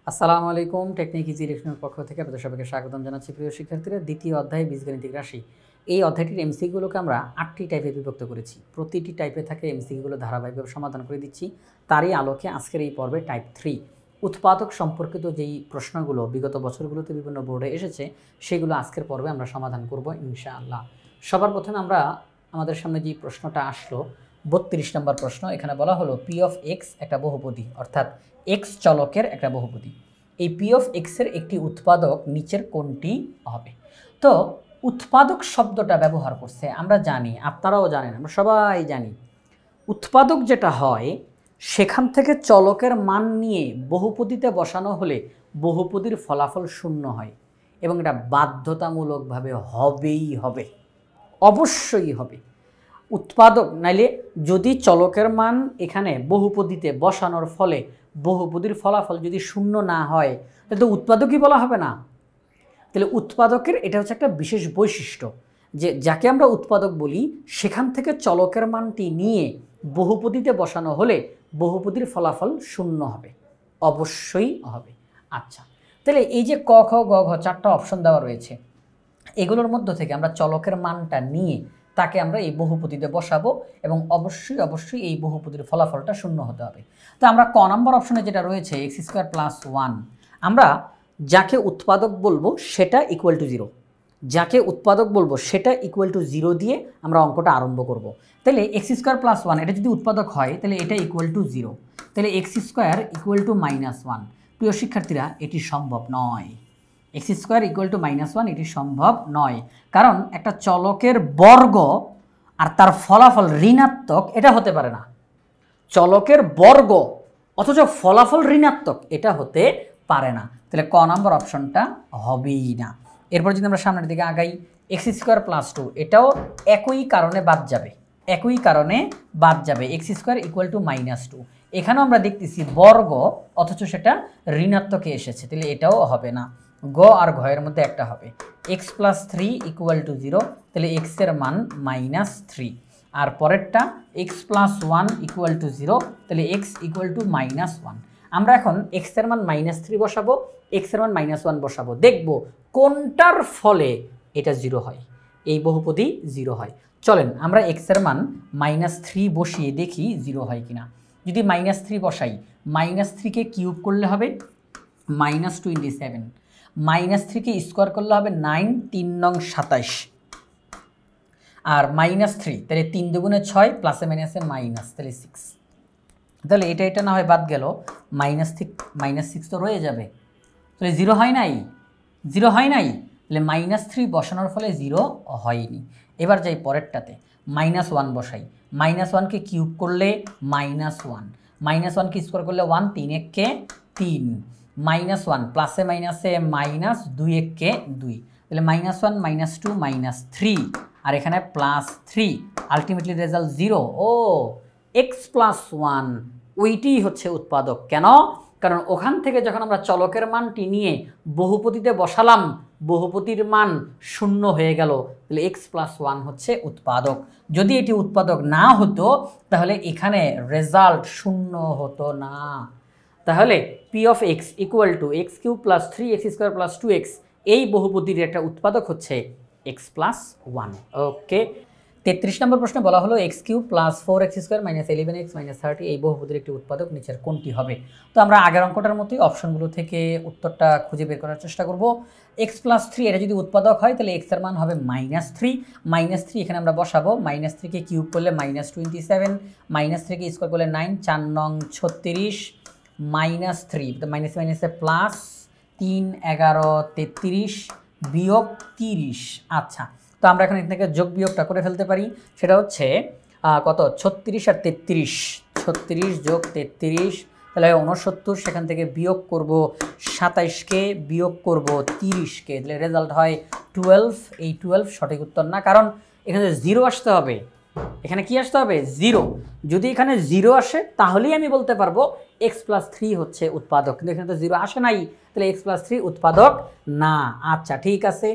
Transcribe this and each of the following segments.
আসসালামু আলাইকুম। Technique easy লেকচারের পক্ষ থেকে আপনাদের সবাইকে স্বাগতম জানাচ্ছি। প্রিয় শিক্ষার্থীরা, দ্বিতীয় অধ্যায় বীজগণিতিক রাশি। এই অধ্যায়টির এমসিকিউগুলোকে আমরা 8টি টাইপে বিভক্ত করেছি। প্রতিটি টাইপে থাকে এমসিকিউগুলো ধারাবাহিকভাবে সমাধান করে দিচ্ছি। তারই আলোকে আজকের এই পর্বে টাইপ 3 উৎপাদক সম্পর্কিত যেই প্রশ্নগুলো বিগত বছরগুলোতে বিভিন্ন বোর্ডে এসেছে সেগুলো আজকের পর্বে আমরা সমাধান করব ইনশাআল্লাহ। সবার প্রথমে আমরা আমাদের সামনে যে প্রশ্নটা আসলো 32 নম্বর প্রশ্ন। এখানে বলা হলো পি অফ এক্স একটা বহুপদী, অর্থাৎ এক্স চলকের একটা বহুপদী। এই পি অফ এক্সের একটি উৎপাদক নিচের কোনটি হবে? তো উৎপাদক শব্দটা ব্যবহার করছে, আমরা জানি, আপনারাও জানেন, আমরা সবাই জানি উৎপাদক যেটা হয় সেখান থেকে চলকের মান নিয়ে বহুপদীতে বসানো হলে বহুপদীর ফলাফল শূন্য হয় এবং এটা বাধ্যতামূলকভাবে হবেই হবে, অবশ্যই হবে। উৎপাদক নাইলে যদি চলকের মান এখানে বহুপদীতে বসানোর ফলে বহুপদীর ফলাফল যদি শূন্য না হয় তাহলে তো উৎপাদকই বলা হবে না। তাহলে উৎপাদকের এটা হচ্ছে একটা বিশেষ বৈশিষ্ট্য যে যাকে আমরা উৎপাদক বলি সেখান থেকে চলকের মানটি নিয়ে বহুপদীতে বসানো হলে বহুপদীর ফলাফল শূন্য হবে, অবশ্যই হবে। আচ্ছা, তাহলে এই যে ক খ গ ঘ 4টা অপশন দেওয়া রয়েছে, এগুলোর মধ্য থেকে আমরা চলকের মানটা নিয়ে তাকে আমরা এই বহুপদীতে বসাবো এবং অবশ্যই এই বহুপদীর ফলাফলটা শূন্য হতে হবে। তো আমরা ক নম্বর অপশনে যেটা রয়েছে এক্স স্কোয়ার প্লাস 1, আমরা যাকে উৎপাদক বলবো সেটা ইকুয়াল টু 0, যাকে উৎপাদক বলবো সেটা ইকুয়াল টু 0 দিয়ে আমরা অঙ্কটা আরম্ভ করব। তাহলে এক্স স্কোয়ার প্লাস 1 এটা যদি উৎপাদক হয় তাহলে এটা ইকুয়াল টু 0, তাহলে এক্স স্কোয়ার ইকুয়াল টু -1। প্রিয় শিক্ষার্থীরা, এটি সম্ভব নয়। এক্স স্কোয়ার ইকুয়াল টু -1 এটি সম্ভব নয়, কারণ একটা চলকের বর্গ আর তার ফলাফল ঋণাত্মক এটা হতে পারে না। চলকের বর্গ অথচ ফলাফল ঋণাত্মক এটা হতে পারে না। তাহলে ক নম্বর অপশনটা হবেই না। এরপর যদি আমরা সামনের দিকে আগাই, এক্স স্কোয়ার প্লাস 2 এটাও একই কারণে বাদ যাবে, এক্স স্কোয়ার ইকুয়াল টু -2। এখানেও আমরা দেখতেছি বর্গ অথচ সেটা ঋণাত্মকে এসেছে, তাহলে এটাও হবে না। গ আর ঘ এর মধ্যে একটা হবে। এক্স প্লাস 3 ইকুয়াল টু 0, তাহলে এক্স এর মান -3। আর পরেরটা এক্স প্লাস 1 ইকুয়াল টু 0, তাহলে এক্স ইকুয়াল টু -1। আমরা এখন এক্স এর মান -3 বসাবো, এক্স এর মান -1 বসাবো, দেখব কোনটার ফলে এটা 0 হয়, এই বহুপদী 0 হয়। চলেন আমরা এক্স এর মান -3 বসিয়ে দেখি 0 হয় কিনা। যদি -3 বসাই, -3 কে কিউব করলে হবে -27, -3 কে স্কোয়ার করলে হবে 9, 3 নং 27, আর -3 তাহলে 3 দুগুণে 6 প্লাসে মাইনাসে মাইনাস, তাহলে 6। তাহলে এটা না হয় বাদ গেল, -6 তো রয়ে যাবে, তাহলে 0 হয় নাই, তাহলে -3 বসানোর ফলে 0 হয়নি। এবার যাই পরেরটাতে, -1 বসাই, -1 কে কিউব করলে -1, -1 কে স্কোয়ার করলে 1, 3 1 কে 3, -1 প্লাসে মাইনাসে মাইনাস, 2 1 কে 2, তাহলে -1 -2 -3, আর এখানে +3, আলটিমেটলি রেজাল্ট 0। ও এক্স প্লাস 1 ওইটি হচ্ছে উৎপাদক। কেন? কারণ ওখান থেকে যখন আমরা চলকের মানটি নিয়ে বহুপদীতে বসালাম বহুপদীর মান শূন্য হয়ে গেল, তাহলে এক্স প্লাস 1 হচ্ছে উৎপাদক। যদি এটি উৎপাদক না হতো তাহলে এখানে রেজাল্ট শূন্য হতো না। তাহলে P of x equal to x cube plus 3x square plus 2x এই বহুপদীর একটা উৎপাদক হচ্ছে এক্স প্লাস 1। ওকে, 33 নম্বর প্রশ্নে বলা হলো x cube plus 4x square minus 11x minus 30 এই বহুপদীর একটি উৎপাদক নিচের কোনটি হবে? তো আমরা আগের অঙ্কটার মতোই অপশনগুলো থেকে উত্তরটা খুঁজে বের করার চেষ্টা করব। এক্স প্লাস 3 এটা যদি উৎপাদক হয় তাহলে এক্স এর মান হবে -3, -3 এখানে আমরা বসাবো, -3 কে কিউব করলে -27, -3 কে স্কোয়ার করলে 9, 4 নং 36, -3 তো মাইনাস মাইনাসে প্লাস, 3 11 33 বিয়োগ 30। আচ্ছা, তো আমরা এখন এখান থেকে যোগ বিয়োগটা করে ফেলতে পারি, সেটা হচ্ছে কত 36 আর 33, 36 যোগ 33 তাহলে 69, সেখান থেকে বিয়োগ করব 27কে, বিয়োগ করব 30কে, তাহলে রেজাল্ট হয় 12। এই 12 সঠিক উত্তর না, কারণ এখানে 0 আসতে হবে। এখানে কি আসতে হবে? 0। যদি এখানে 0 আসে তাহলেই আমি বলতে পারবো এক্স প্লাস 3 হচ্ছে উৎপাদক, কিন্তু এখানে তো 0 আসে নাই, তাহলে এক্স প্লাস 3 উৎপাদক না। আচ্ছা ঠিক আছে,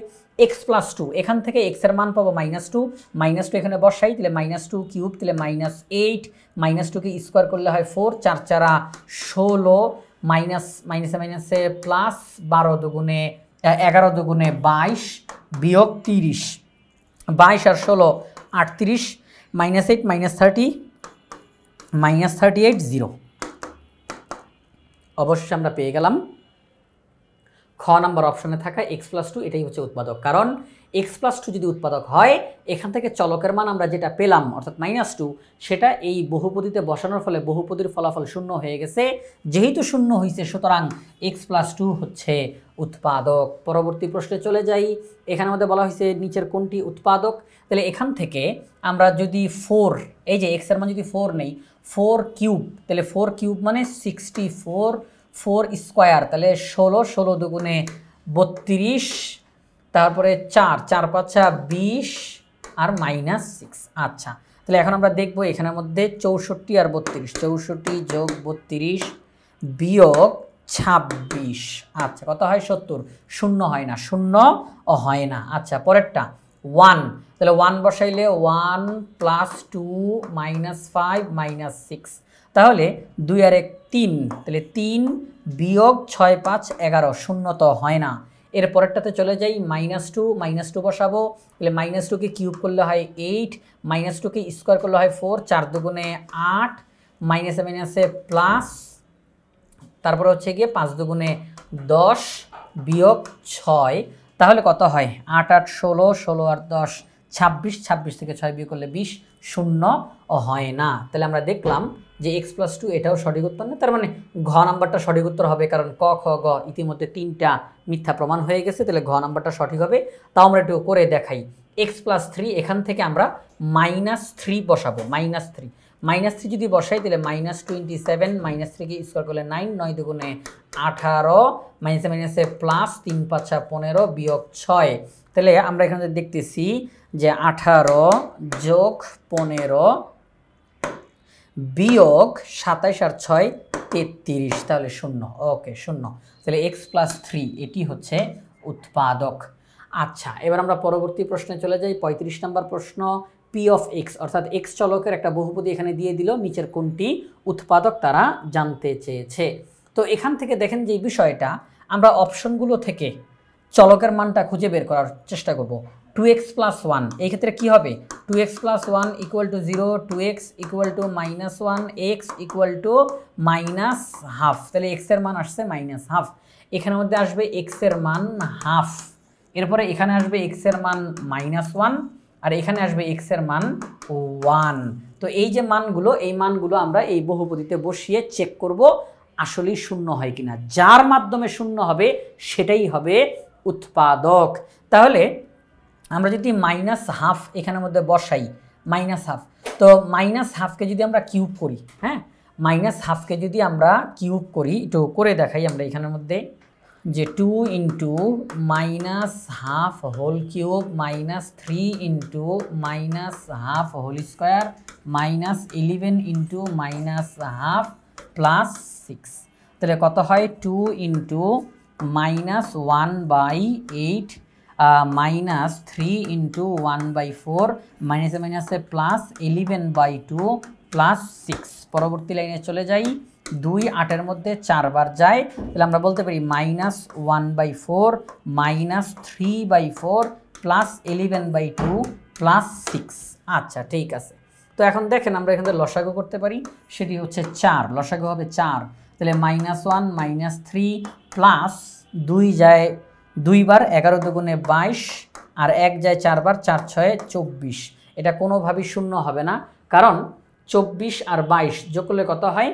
এক্স প্লাস 2 এখান থেকে এক্স এর মান পাবো -2, -2 এখানে বসাই, তাহলে -2 কিউব, তাহলে -8, -2 কে স্কোয়ার করলে হয় 4, 4 4 16, মাইনাস মাইনাসে মাইনাসে প্লাস 12 দুগুণে 11 দুগুণে 22 বিয়োগ 30, 22 আর 16 38, -8 -30 -38 0। অবশ্যই আমরা পেয়ে গেলাম খ নাম্বার অপশনে থাকা x+2 এটাই হচ্ছে উৎপাদক। কারণ x+2 যদি উৎপাদক হয়, এখান থেকে চলকের মান আমরা যেটা পেলাম অর্থাৎ -2, সেটা এই বহুপদীতে বসানোর ফলে বহুপদীর ফলাফল শূন্য হয়ে গেছে। যেহেতু শূন্য হয়েছে, সুতরাং x+2 হচ্ছে উৎপাদক। পরবর্তী প্রশ্নে চলে যাই। এখানে আমাদের বলা হয়েছে নিচের কোনটি উৎপাদক। তাহলে এখান থেকে আমরা যদি 4, এই যে x এর মান যদি 4 নেই, 4 কিউব, তাহলে 4 কিউব মানে 64, 4 স্কোয়ার তাহলে 16, 16 দুগুণে 32, তারপরে 4, 4 5 20 আর -6। আচ্ছা, তাহলে এখন আমরা দেখব এখানের মধ্যে 64 আর 32, 64 যোগ 32 বিয়োগ 26। আচ্ছা, কত হয়? 70। শূন্য হয় না, শূন্য হয় না। আচ্ছা, পরেরটা 1, তাহলে 1 বসাইলে 1 + 2 -5 -6, তাহলে 2 আর 1 3, তাহলে 3 বিয়োগ 6 5 11, শূন্য তো হয় না। এর পরেরটাতে চলে যাই, -2 বসাবো, তাহলে -2 কে কিউব করলে হয় 8, -2 কে স্কোয়ার করলে হয় 4, 4 দুগুণে 8, মাইনাসে মাইনাসে প্লাস, তারপরে হচ্ছে গিয়ে 5 দুগুণে 10 বিয়োগ 6, তাহলে কত হয়? 8 8 16, 16 আর 10 26, 26 থেকে 6 বিয়োগ করলে 20, শূন্য হয় না। তাহলে আমরা দেখলাম যে x+2 এটাও সঠিক উত্তর না। তার মানে ঘ নাম্বারটা সঠিক উত্তর হবে, কারণ ক খ গ ইতিমধ্যে 3টা মিথ্যা প্রমাণ হয়ে গেছে। তাহলে ঘ নাম্বারটা সঠিক হবে। তাও আমরা একটু করে দেখাই। x+3, এখান থেকে আমরা -3 বসাবো। -3 যদি বসাই, তাহলে -27, -3 কে স্কোয়ার করলে 9, 9 দুগুণে 18, মাইনাসে মাইনাসে প্লাস, 3 5 15 বিয়োগ 6, তাহলে আমরা এখানে দেখতেছি যে 18 যোগ 15 বিয়োগ 27 আর 6 33, তাহলে শূন্য। ওকে, শূন্য। তাহলে x+3 এটি হচ্ছে উৎপাদক। আচ্ছা, এবার আমরা পরবর্তী প্রশ্নে চলে যাই। 35 নম্বর প্রশ্ন, p of x অর্থাৎ x চলকের একটা বহুপদী এখানে দিয়ে দিল, নিচের কোনটি উৎপাদক তারা জানতে চেয়েছে। তো এখান থেকে দেখেন যে এই বিষয়টা আমরা অপশনগুলো থেকে চলকের মানটা খুঁজে বের করার চেষ্টা করব। 2x + 1, এই ক্ষেত্রে কি হবে? 2x + 1 = 0, 2x = -1, x = -½ তাহলে x এর মান আসছে -½ এখানের মধ্যে আসবে x এর মান হাফ, এরপরে এখানে আসবে x এর মান -1 আর এখানে আসবে x এর মান 1। তো এই যে মানগুলো, এই মানগুলো আমরা এই বহুপদীতে বসিয়ে চেক করব আসলেই শূন্য হয় কিনা। যার মাধ্যমে শূন্য হবে সেটাই হবে উৎপাদক। তাহলে আমরা যদি -½ এখানের মধ্যে বসাই, -½ তো -½ যদি আমরা কিউব করি, হ্যাঁ, -½ যদি আমরা কিউব করি, একটু করে দেখাই আমরা এখানের মধ্যে যে 2 × -½ whole cube -3 × -½ whole square -11 × -½ plus 6, তাহলে কত হয়? 2 × -1/8 -3 × 1/4 মাইনাসে মাইনাসে প্লাস 11/2 প্লাস 6। পরবর্তী লাইনে চলে যাই। 2 8-এর মধ্যে 4 বার যায়, তাহলে আমরা বলতে পারি -1/4 -3/4 প্লাস 11/2 প্লাস 6। আচ্ছা, ঠিক আছে। তো এখন দেখেন আমরা এখানে লসাগু করতে পারি, সেটি হচ্ছে 4, লসাগু হবে 4, তাহলে -1 -3 প্লাস 2 যায় 2 বার, 11 দুগুণে 22 আর 1 যায় 4 বার, 4 6 24, এটা কোনোভাবেই শূন্য হবে না, কারণ 24 আর 22 যোগ করলে কত হয়?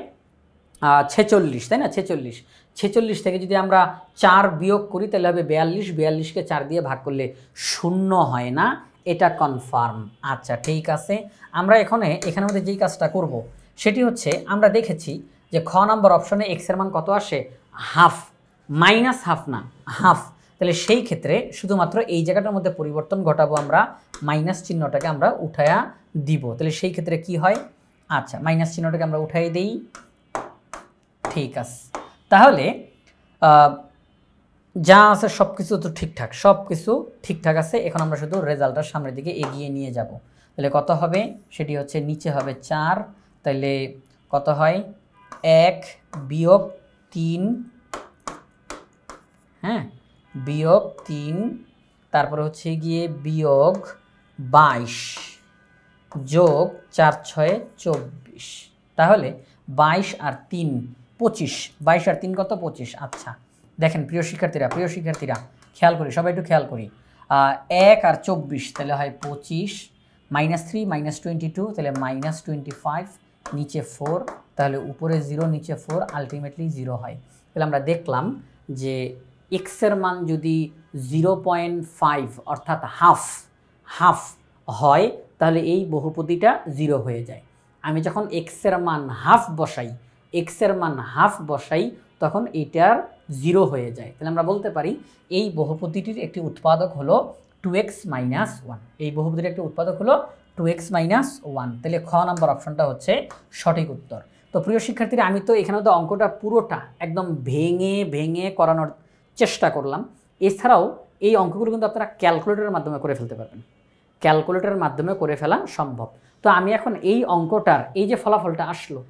46, তাই না? 46 থেকে যদি আমরা 4 বিয়োগ করি তাহলে হবে 42, 42কে 4 দিয়ে ভাগ করলে শূন্য হয় না, এটা কনফার্ম। আচ্ছা, ঠিক আছে। আমরা এখানের মধ্যে যেই কাজটা করব সেটি হচ্ছে, আমরা দেখেছি যে খ নাম্বার অপশনে x এর মান কত আসে? হাফ, -½ না, হাফ। তাহলে সেই ক্ষেত্রে শুধুমাত্র এই জায়গাটার মধ্যে পরিবর্তন ঘটাবো, আমরা মাইনাস চিহ্নটাকে আমরা উঠায়া দিব। তাহলে সেই ক্ষেত্রে কি হয়? আচ্ছা, মাইনাস চিহ্নটাকে আমরা উঠাই দেই, ঠিক আছে। তাহলে যা আছে সব কিছু তো ঠিকঠাক, সব কিছু ঠিকঠাক আছে। এখন আমরা শুধু রেজাল্টটা সামনের দিকে এগিয়ে নিয়ে যাব। তাহলে কত হবে? সেটি হচ্ছে নিচে হবে 4, তাহলে কত হয়? 1 বিয়োগ 3, হ্যাঁ, বিয়োগ 3, তারপরে হচ্ছে গিয়ে বিয়োগ 22 যোগ 4 6 24, তাহলে 22 আর 3 25, 22 আর 3 কত 25। আচ্ছা দেখেন প্রিয় শিক্ষার্থীরা খেয়াল করি, সবাই একটু খেয়াল করি, 1 আর 24 তাহলে হয় 25, -3 -22 তাহলে -25, নিচে 4, তাহলে উপরে 0 নিচে 4, আলটিমেটলি 0 হয়। তাহলে আমরা দেখলাম যে x এর মান যদি 0.5 অর্থাৎ হাফ হয় তাহলে এই বহুপদীটা 0 হয়ে যায়। আমি যখন x এর মান হাফ বসাই তখন এটার 0 হয়ে যায়। তাহলে আমরা বলতে পারি এই বহুপদীটির একটি উৎপাদক হলো 2x - 1। এই বহুপদীর একটি উৎপাদক হলো 2x - 1। তাহলে খ নাম্বার অপশনটা হচ্ছে সঠিক উত্তর। তো প্রিয় শিক্ষার্থীরা, আমি তো এখানে তো অঙ্কটা পুরোটা একদম ভেঙে করানোর চেষ্টা করলাম। এছাড়াও এই অঙ্কগুলো কিন্তু আপনারা ক্যালকুলেটরের মাধ্যমে করে ফেলতে পারবেন, ক্যালকুলেটরের মাধ্যমে করে ফেলা সম্ভব। তো আমি এখন এই অঙ্কটার এই যে ফলাফলটা আসলো,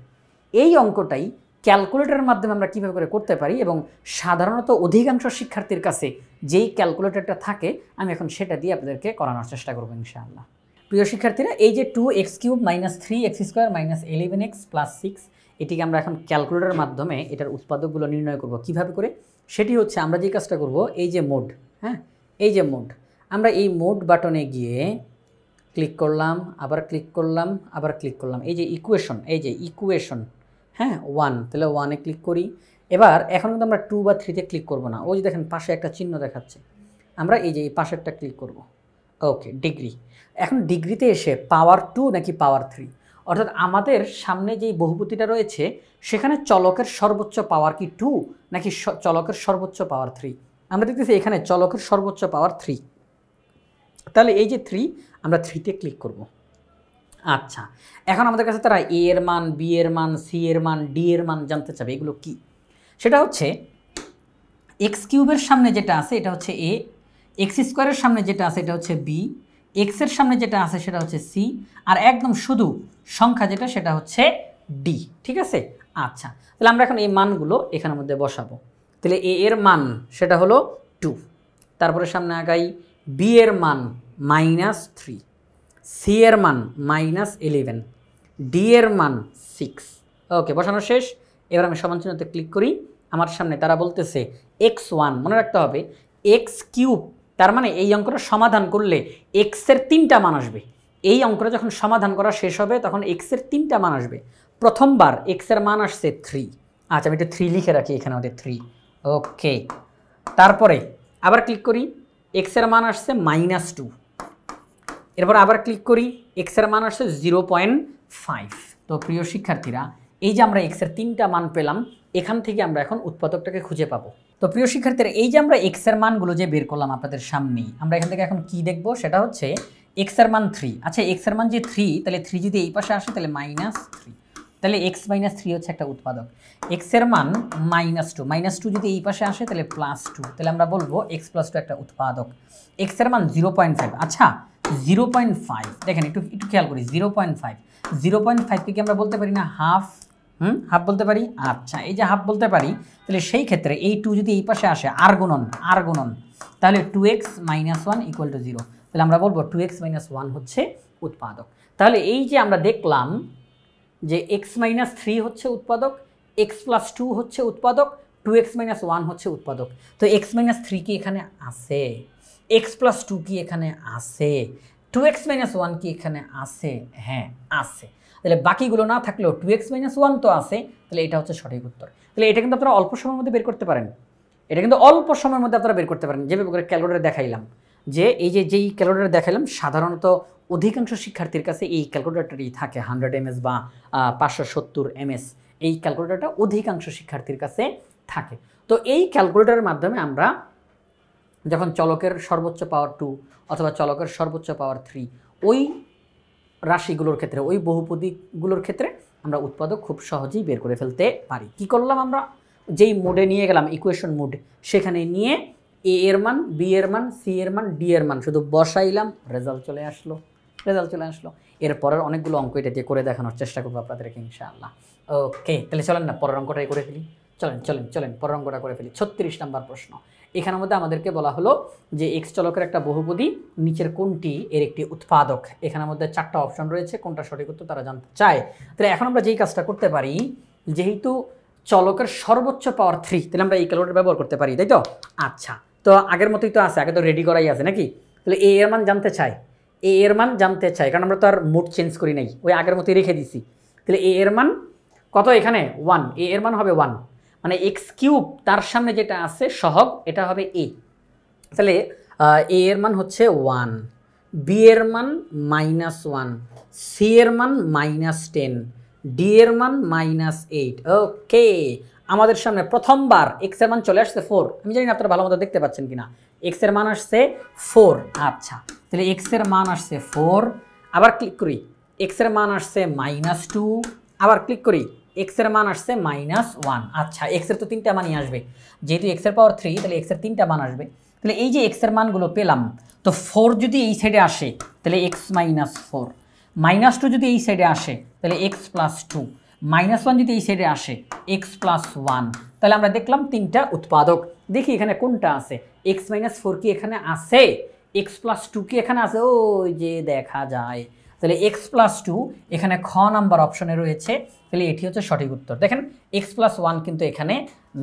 এই অঙ্কটাই ক্যালকুলেটরের মাধ্যমে আমরা কীভাবে করে করতে পারি এবং সাধারণত অধিকাংশ শিক্ষার্থীর কাছে যেই ক্যালকুলেটরটা থাকে আমি এখন সেটা দিয়ে আপনাদেরকে করানোর চেষ্টা করবো ইনশাআল্লাহ। প্রিয় শিক্ষার্থীরা, এই যে 2x³ - 3x² - 11x + 6 এটিকে আমরা এখন ক্যালকুলেটরের মাধ্যমে এটার উৎপাদকগুলো নির্ণয় করব। কিভাবে করে? সেটি হচ্ছে আমরা যে কাজটা করব, এই যে মোড, হ্যাঁ, এই যে মোড, আমরা এই মোড বাটনে গিয়ে ক্লিক করলাম, আবার ক্লিক করলাম, আবার ক্লিক করলাম, এই যে ইকুয়েশন, হ্যাঁ 1, তাহলে 1-এ ক্লিক করি। এবার এখন কিন্তু আমরা 2 বা 3-তে ক্লিক করব না, ওই যে দেখেন পাশে একটা চিহ্ন দেখাচ্ছে, আমরা এই যে এই পাশেরটা ক্লিক করব। ওকে, ডিগ্রি। এখন ডিগ্রিতে এসে পাওয়ার 2 নাকি পাওয়ার 3, অর্থাৎ আমাদের সামনে যেই বহুপদীটা রয়েছে সেখানে চলকের সর্বোচ্চ পাওয়ার কি 2 নাকি চলকের সর্বোচ্চ পাওয়ার 3? আমরা দেখতেছি এখানে চলকের সর্বোচ্চ পাওয়ার 3, তাহলে এই যে 3, আমরা 3-তে ক্লিক করব। আচ্ছা, এখন আমাদের কাছে তারা a এর মান, b এর মান, c এর মান, d এর মান জানতে চাবে। এগুলো কি? সেটা হচ্ছে x³ এর সামনে যেটা আছে এটা হচ্ছে a, x² এর সামনে যেটা আছে এটা হচ্ছে b, x এর সামনে যেটা আছে সেটা হচ্ছে c, আর একদম শুধু সংখ্যা যেটা সেটা হচ্ছে d। ঠিক আছে? আচ্ছা, তাহলে আমরা এখন এই মানগুলো এখানের মধ্যে বসাবো। তাহলে a এর মান সেটা হলো 2, তারপরে সামনে আগাই, b এর মান -3, c এর মান -11, d এর মান 6। ওকে, বসানো শেষ। এবার আমি সমান চিহ্নতে ক্লিক করি। আমার সামনে তারা বলতেছে x1, মনে রাখতে হবে x³, তার মানে এই অঙ্কটা সমাধান করলে x এর 3টা মান আসবে। এই অঙ্কটা যখন সমাধান করা শেষ হবে তখন x এর 3টা মান আসবে। প্রথমবার x এর মান আসছে 3, আচ্ছা আমি এটা 3 লিখে রাখি এখানে, আমাদের 3। ওকে, তারপরে আবার ক্লিক করি, x এর মান আসছে -2, এরপর আবার ক্লিক করি, x এর মান আসছে 0.5। তো প্রিয় শিক্ষার্থীরা, এই যে আমরা x এর 3টা মান পেলাম, এখান থেকে আমরা এখন উৎপাদকটাকে খুঁজে পাবো। তো প্রিয় শিক্ষার্থীরা, এই যে আমরা x এর মানগুলো যে বের করলাম আপনাদের সামনেই, আমরা এখান থেকে এখন কি দেখব সেটা হচ্ছে x এর মান 3। আচ্ছা, x এর মান যে 3, তাহলে 3 যদি এই পাশে আসে তাহলে -3, তাহলে x - 3 হচ্ছে একটা উৎপাদক। x এর মান -2 যদি এই পাশে আসে তাহলে +2, তাহলে আমরা বলবো x + 2 একটা উৎপাদক। x এর মান 0.5, আচ্ছা 0.5, দেখেন একটু খেয়াল করি, 0.5কে কি আমরা বলতে পারি না হাফ? হাফ বলতে পারি। আচ্ছা, এই যে হাফ বলতে পারি, তাহলে সেই ক্ষেত্রে এই 2 যদি এই পাশে আসে আর গুণন, তাহলে 2x - 1 = 0, তাহলে আমরা বলবো 2x - 1 হচ্ছে উৎপাদক। তাহলে এই যে আমরা দেখলাম যে x - 3 হচ্ছে উৎপাদক, x + 2 হচ্ছে উৎপাদক, 2x - 1 হচ্ছে উৎপাদক। তো x - 3 কি এখানে আছে? x + 2 কি এখানে আছে? 2x - 1 কি এখানে আছে? হ্যাঁ আছে। তাহলে বাকিগুলো না থাকলেও 2x - 1 তো আছে, তাহলে এটা হচ্ছে সঠিক উত্তর। তাহলে এটা কিন্তু আপনারা অল্প সময়ের মধ্যে বের করতে পারেন, যেভাবে করে ক্যালকুলেটরে দেখাইলাম, যে এই যে যেই ক্যালকুলেটর দেখাইলাম সাধারণত অধিকাংশ শিক্ষার্থীর কাছে এই ক্যালকুলেটরটাই থাকে, 100 ms বা 570 ms, এই ক্যালকুলেটরটা অধিকাংশ শিক্ষার্থীর কাছে থাকে। তো এই ক্যালকুলেটরের মাধ্যমে আমরা যখন চলকের সর্বোচ্চ পাওয়ার 2 অথবা চলকের সর্বোচ্চ পাওয়ার 3, ওই রাশিগুলোর ক্ষেত্রে, ওই বহুপদীগুলোর ক্ষেত্রে আমরা উৎপাদক খুব সহজেই বের করে ফেলতে পারি। কি করলাম আমরা? যেই মোডে নিয়ে গেলাম, ইকুয়েশন মোড, সেখানে নিয়ে a এর মান, b এর মান, c এর মান, d এর মান শুধু বসাইলাম, রেজাল্ট চলে আসলো। এরপরের অনেকগুলো অঙ্ক এটা দিয়ে করে দেখানোর চেষ্টা করবো আপনাদেরকে ইনশাআল্লাহ। ওকে, তাহলে চলেন না পরের অঙ্কটাই করে ফেলি। চলেন চলেন চলেন পরের অঙ্কটা করে ফেলি। 36 নম্বর প্রশ্ন। এখানের মধ্যে আমাদেরকে বলা হলো যে এক্স চলকের একটা বহুপদী, নিচের কোনটি এর একটি উৎপাদক। এখানের মধ্যে 4টা অপশন রয়েছে, কোনটা সঠিক উত্তর তারা জানতে চায়। তাহলে এখন আমরা যেই কাজটা করতে পারি, যেহেতু চলকের সর্বোচ্চ পাওয়ার 3, তাহলে আমরা এই ক্যালকুলেটর ব্যবহার করতে পারি, তাই তো? আচ্ছা, তো আগের মতোই তো আছে, আগে তো রেডি করাই আছে নাকি? তাহলে এ এর মান জানতে চাই, এ এর মান জানতে চাই, কারণ আমরা তো আর মোড চেঞ্জ করি নাই, ওই আগের মতোই রেখে দিছি। তাহলে এ এর মান কত? এখানে 1, এ এর মান হবে 1, মানে এক্স কিউব তার সামনে যেটা আছে সহগ, এটা হবে এ। তাহলে এ এর মান হচ্ছে 1, বি এর মান -1, সি এর মান -10, ডি এর মান -8। ওকে, আমাদের সামনে প্রথমবার এক্স এর মান চলে আসছে 4। আমি জানি না আপনারা ভালো মতো দেখতে পাচ্ছেন কিনা। এক্স এর মান আসছে 4। আচ্ছা, তাহলে এক্স এর মান আসছে 4, আবার ক্লিক করি, এক্স এর মান আসছে -2, আবার ক্লিক করি, এক্স এর মান আসছে -1। আচ্ছা, এক্স এর তো 3টা মানই আসবে, যেহেতু এক্স এর পাওয়ার 3, তাহলে এক্স এর 3টা মান আসবে। তাহলে এই যে এক্স এর মানগুলো পেলাম, তো 4 যদি এই সাইডে আসে তাহলে এক্স -4, -2 যদি এই সাইডে আসে তাহলে এক্স +2, -1 যদি এই সাইডে আসে এক্স +1। তাহলে আমরা দেখলাম 3টা উৎপাদক। দেখি এখানে কোনটা আছে। এক্স -4 কি এখানে আছে? এক্স +2 কি এখানে আছে? ওই যে দেখা যায়। তাহলে এক্স +2 এখানে খ নাম্বার অপশনে রয়েছে, তাহলে এটি হচ্ছে সঠিক উত্তর। দেখেন এক্স +1 কিন্তু এখানে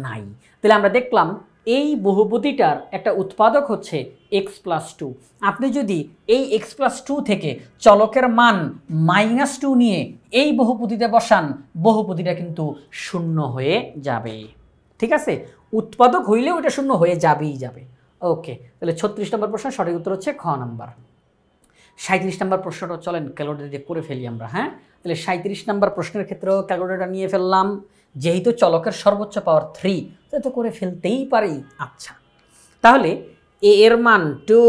নাই। তাহলে আমরা দেখলাম এই বহুপদীটার একটা উৎপাদক হচ্ছে এক্স +2। আপনি যদি এই এক্স +2 থেকে চলকের মান -2 নিয়ে এই বহুপদীতে বসান, বহুপদীটা কিন্তু শূন্য হয়ে যাবে। ঠিক আছে, উৎপাদক হইলেও এটা শূন্য হয়ে যাবেই যাবে। ওকে, তাহলে 36 নম্বর প্রশ্ন সঠিক উত্তর হচ্ছে খ নাম্বার। 37 নম্বর প্রশ্নটা চলেন ক্যালকুলেটর দিয়ে করে ফেলি আমরা। হ্যাঁ, তাহলে 37 নম্বর প্রশ্নের ক্ষেত্রেও ক্যালকুলেটরটা নিয়ে ফেললাম, যেহেতু চলকের সর্বোচ্চ পাওয়ার 3, তো করে ফেলতেই পারি। আচ্ছা, তাহলে এ এর মান 2,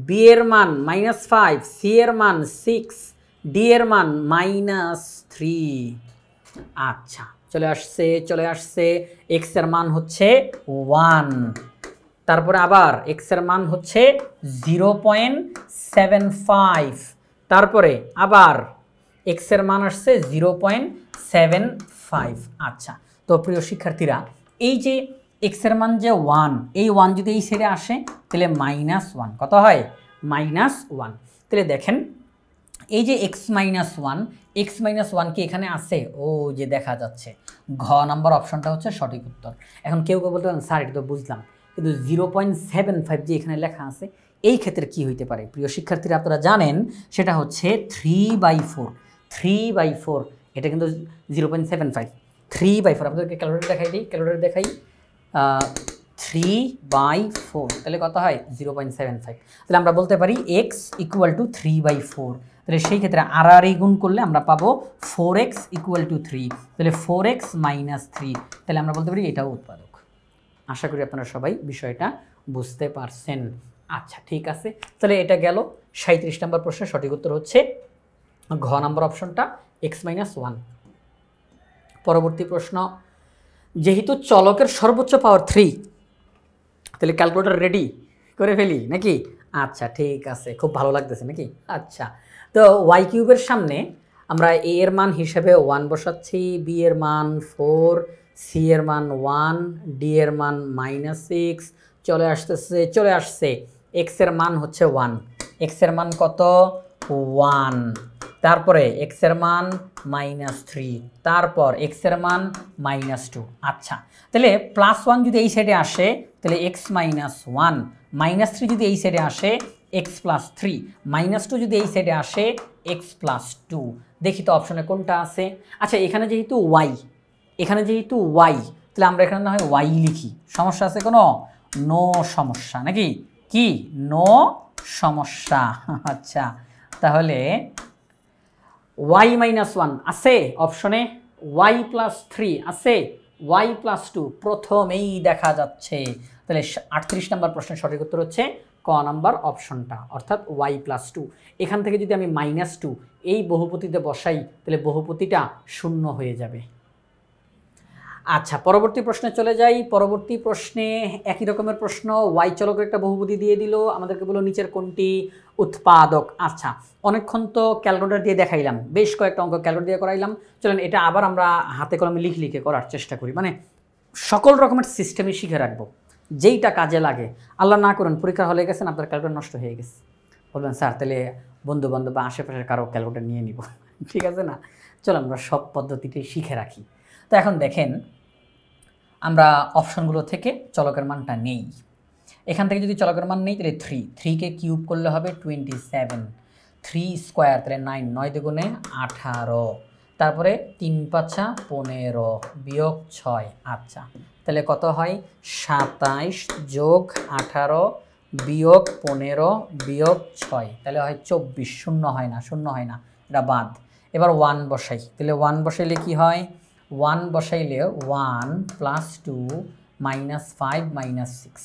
বি এর মান -5, সি এর মান 6, ডি এর মান -3। আচ্ছা, চলে আসছে। এক্স এর মান হচ্ছে 1, তারপরে আবার এক্স এর মান হচ্ছে 0.75, তারপরে আবার এক্স এর মান আসছে 0.75। আচ্ছা, তো প্রিয় শিক্ষার্থীরা, এই যে এক্স এর মান যে 1, এই 1 যদি এই সাইডে আসে তাহলে -1 কত হয়? -1। তাহলে দেখেন এই যে x -1 কি এখানে আছে? ও যে দেখা যাচ্ছে, ঘ নাম্বার অপশনটা হচ্ছে সঠিক উত্তর। এখন কেউ কেউ বলতে পারেন স্যার এটা তো বুঝলাম, কিন্তু 0.75 যে এখানে লেখা আছে, এই ক্ষেত্রে কি হইতে পারে? প্রিয় শিক্ষার্থীরা, আপনারা জানেন সেটা হচ্ছে 3/4। 3/4 এটা কিন্তু 0.75, 3/4। আপনাদেরকে ক্যালকুলেটর দেখাই দিই, ক্যালকুলেটর দেখাই। 3/4 তাহলে কত হয়? 0.75। তাহলে আমরা বলতে পারি x = 3/4। তাহলে সেই ক্ষেত্রে আর গুণ করলে আমরা পাবো 4x = 3। তাহলে 4x - 3, তাহলে আমরা বলতে পারি এটাও উৎপাদক। আশা করি আপনারা সবাই বিষয়টা বুঝতে পারছেন। আচ্ছা, ঠিক আছে, তাহলে এটা গেল 37 নম্বর প্রশ্নের সঠিক উত্তর হচ্ছে ঘ নম্বর অপশনটা, x - 1। পরবর্তী প্রশ্ন, যেহেতু চলকের সর্বোচ্চ পাওয়ার 3, তাহলে ক্যালকুলেটর রেডি করে ফেলি নাকি? আচ্ছা, ঠিক আছে, খুব ভালো লাগতেছে নাকি? আচ্ছা, তো ওয়াই কিউবের সামনে আমরা এ এর মান হিসেবে 1 বসাচ্ছি, বি এর মান 4, সি এর মান 1, ডি এর মান -6। চলে আসছে এক্স এর মান হচ্ছে 1, এক্স এর মান কত? 1, তারপরে এক্স এর মান -3, তারপর এক্স এর মান -2। আচ্ছা, তাহলে +1 যদি এই সাইডে আসে তাহলে x -1, -3 যদি এই সাইডে আসে x +3, -2 যদি এই সাইডে আসে x +2। দেখি তো অপশনে কোনটা আছে। আচ্ছা, এখানে যেহেতু y, তাহলে আমরা এখানে না হয় y লিখি। সমস্যা আছে কোনো? নো সমস্যা নাকি? কি নো সমস্যা? আচ্ছা, তাহলে y -1 আছে অপশনে, y +3 আছে, y +2 প্রথমেই দেখা যাচ্ছে। তাহলে 38 নম্বর প্রশ্নের সঠিক উত্তর হচ্ছে ক নাম্বার অপশনটা, অর্থাৎ y +2। এখান থেকে যদি আমি -2 এই বহুপতিতে বসাই তাহলে বহুপতিটা শূন্য হয়ে যাবে। আচ্ছা, পরবর্তী প্রশ্নে চলে যাই। পরবর্তী প্রশ্নে একই রকমের প্রশ্ন, ওয়াই চলকের একটা বহুপদী দিয়ে দিল, আমাদেরকে বলো নিচের কোনটি উৎপাদক। আচ্ছা, অনেকক্ষণ তো ক্যালকুলেটর দিয়ে দেখাইলাম, বেশ কয়েকটা অঙ্ক ক্যালকুলেটর দিয়ে করাইলাম। চলেন এটা আবার আমরা হাতে কলমে লিখে করার চেষ্টা করি, মানে সকল রকমের সিস্টেমই শিখে রাখবো, যেইটা কাজে লাগে। আল্লাহ না করুন পরীক্ষা হলে গেছেন, আপনার ক্যালকুলেটর নষ্ট হয়ে গেছে, বলবেন স্যার তাহলে বন্ধু বান্ধব বা আশেপাশের কারো ক্যালকুলেটর নিয়ে নিব। ঠিক আছে না? চলো আমরা সব পদ্ধতিটাই শিখে রাখি। তো এখন দেখেন আমরা অপশনগুলো থেকে চলকের মানটা নেই। এখান থেকে যদি চলকের মান নেই তাহলে 3কে কিউব করলে হবে 27, 3 স্কোয়ার তাহলে 9, 9 দুগুণে 18, তারপরে 3 5 15 বিয়োগ 6। আচ্ছা, তাহলে কত হয়? 27 যোগ 18 বিয়োগ 15 বিয়োগ 6, তাহলে হয় 24। শূন্য হয় না, শূন্য হয় না, এটা বাদ। এবার 1 বসাই, তাহলে 1 বসাইলে কি হয়? 1 বসাইলে 1 + 2 - 5 - 6,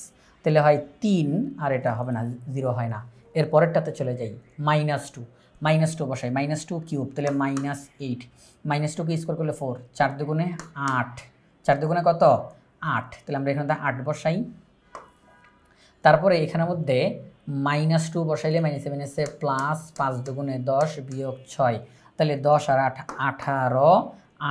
তাহলে হয় 3, আর এটা হবে না, 0 হয় না। এর পরেরটাতে চলে যাই, -2 বসাই, -2 কিউব তাহলে -8, -2 কে স্কোয়ার করলে 4, 4 দুগুণে 8, 4 দুগুণে কত? 8, তাহলে আমরা এখানে 8 বসাই। তারপরে এখানের মধ্যে -2 বসাইলে -7 এসে প্লাস 5 দুগুণে 10 বিয়োগ 6, তাহলে 10 আর 8 18,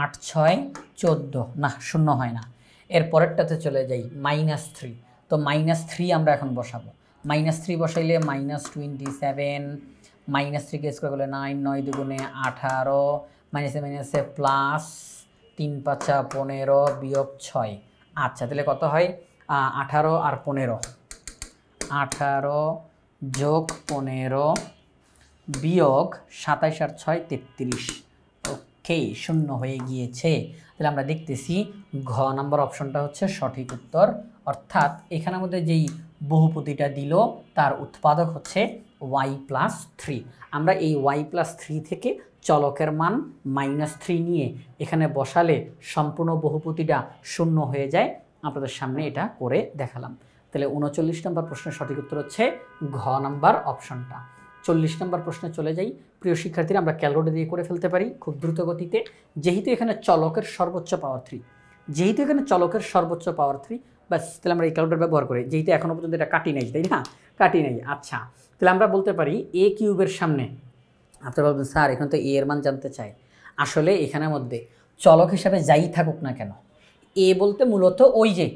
8 6 14, না শূন্য হয় না। এর পরেরটাতে চলে যাই, -3, তো -3 আমরা এখন বসাবো। -3 বসাইলে -27, -3 কে স্কোয়ার করলে 9, 9 দুগুণে 18, -7 এসে প্লাস 3 5 15 বিয়োগ 6। আচ্ছা, তাহলে কত হয়? 18 আর 15, 18 যোগ 15 বিয়োগ 27 আর 6 33। ওকে, শূন্য হয়ে গিয়েছে। তাহলে আমরা দেখতেছি ঘ নাম্বার অপশনটা হচ্ছে সঠিক উত্তর, অর্থাৎ এখানের মধ্যে যেই বহুপদীটা দিল তার উৎপাদক হচ্ছে y+3। আমরা এই y+3 থেকে চলকের মান -3 নিয়ে এখানে বসালে সম্পূর্ণ বহুপদীটা শূন্য হয়ে যায়। আপনাদের সামনে এটা করে দেখালাম। তাহলে 39 নম্বর প্রশ্নের সঠিক উত্তর হচ্ছে ঘ নাম্বার অপশনটা। 40 নম্বর প্রশ্নে চলে যাই। প্রিয় শিক্ষার্থীরা, আমরা ক্যালকুলেটর দিয়ে করে ফেলতে পারি খুব দ্রুত গতিতে, যেহেতু এখানে চলকের সর্বোচ্চ পাওয়ার 3, বাস, তাহলে আমরা এই ক্যালকুলেটর ব্যবহার করি, যেহেতু এখনও পর্যন্ত এটা কাটি নাই, তাই না? কাটি নাই। আচ্ছা, তাহলে আমরা বলতে পারি a কিউবের সামনে, আপনারা বলবেন স্যার এখানে তো a এর মান জানতে চাই। আসলে এখানের মধ্যে চলক হিসাবে যাই থাকুক না কেন, a বলতে মূলত ওই যে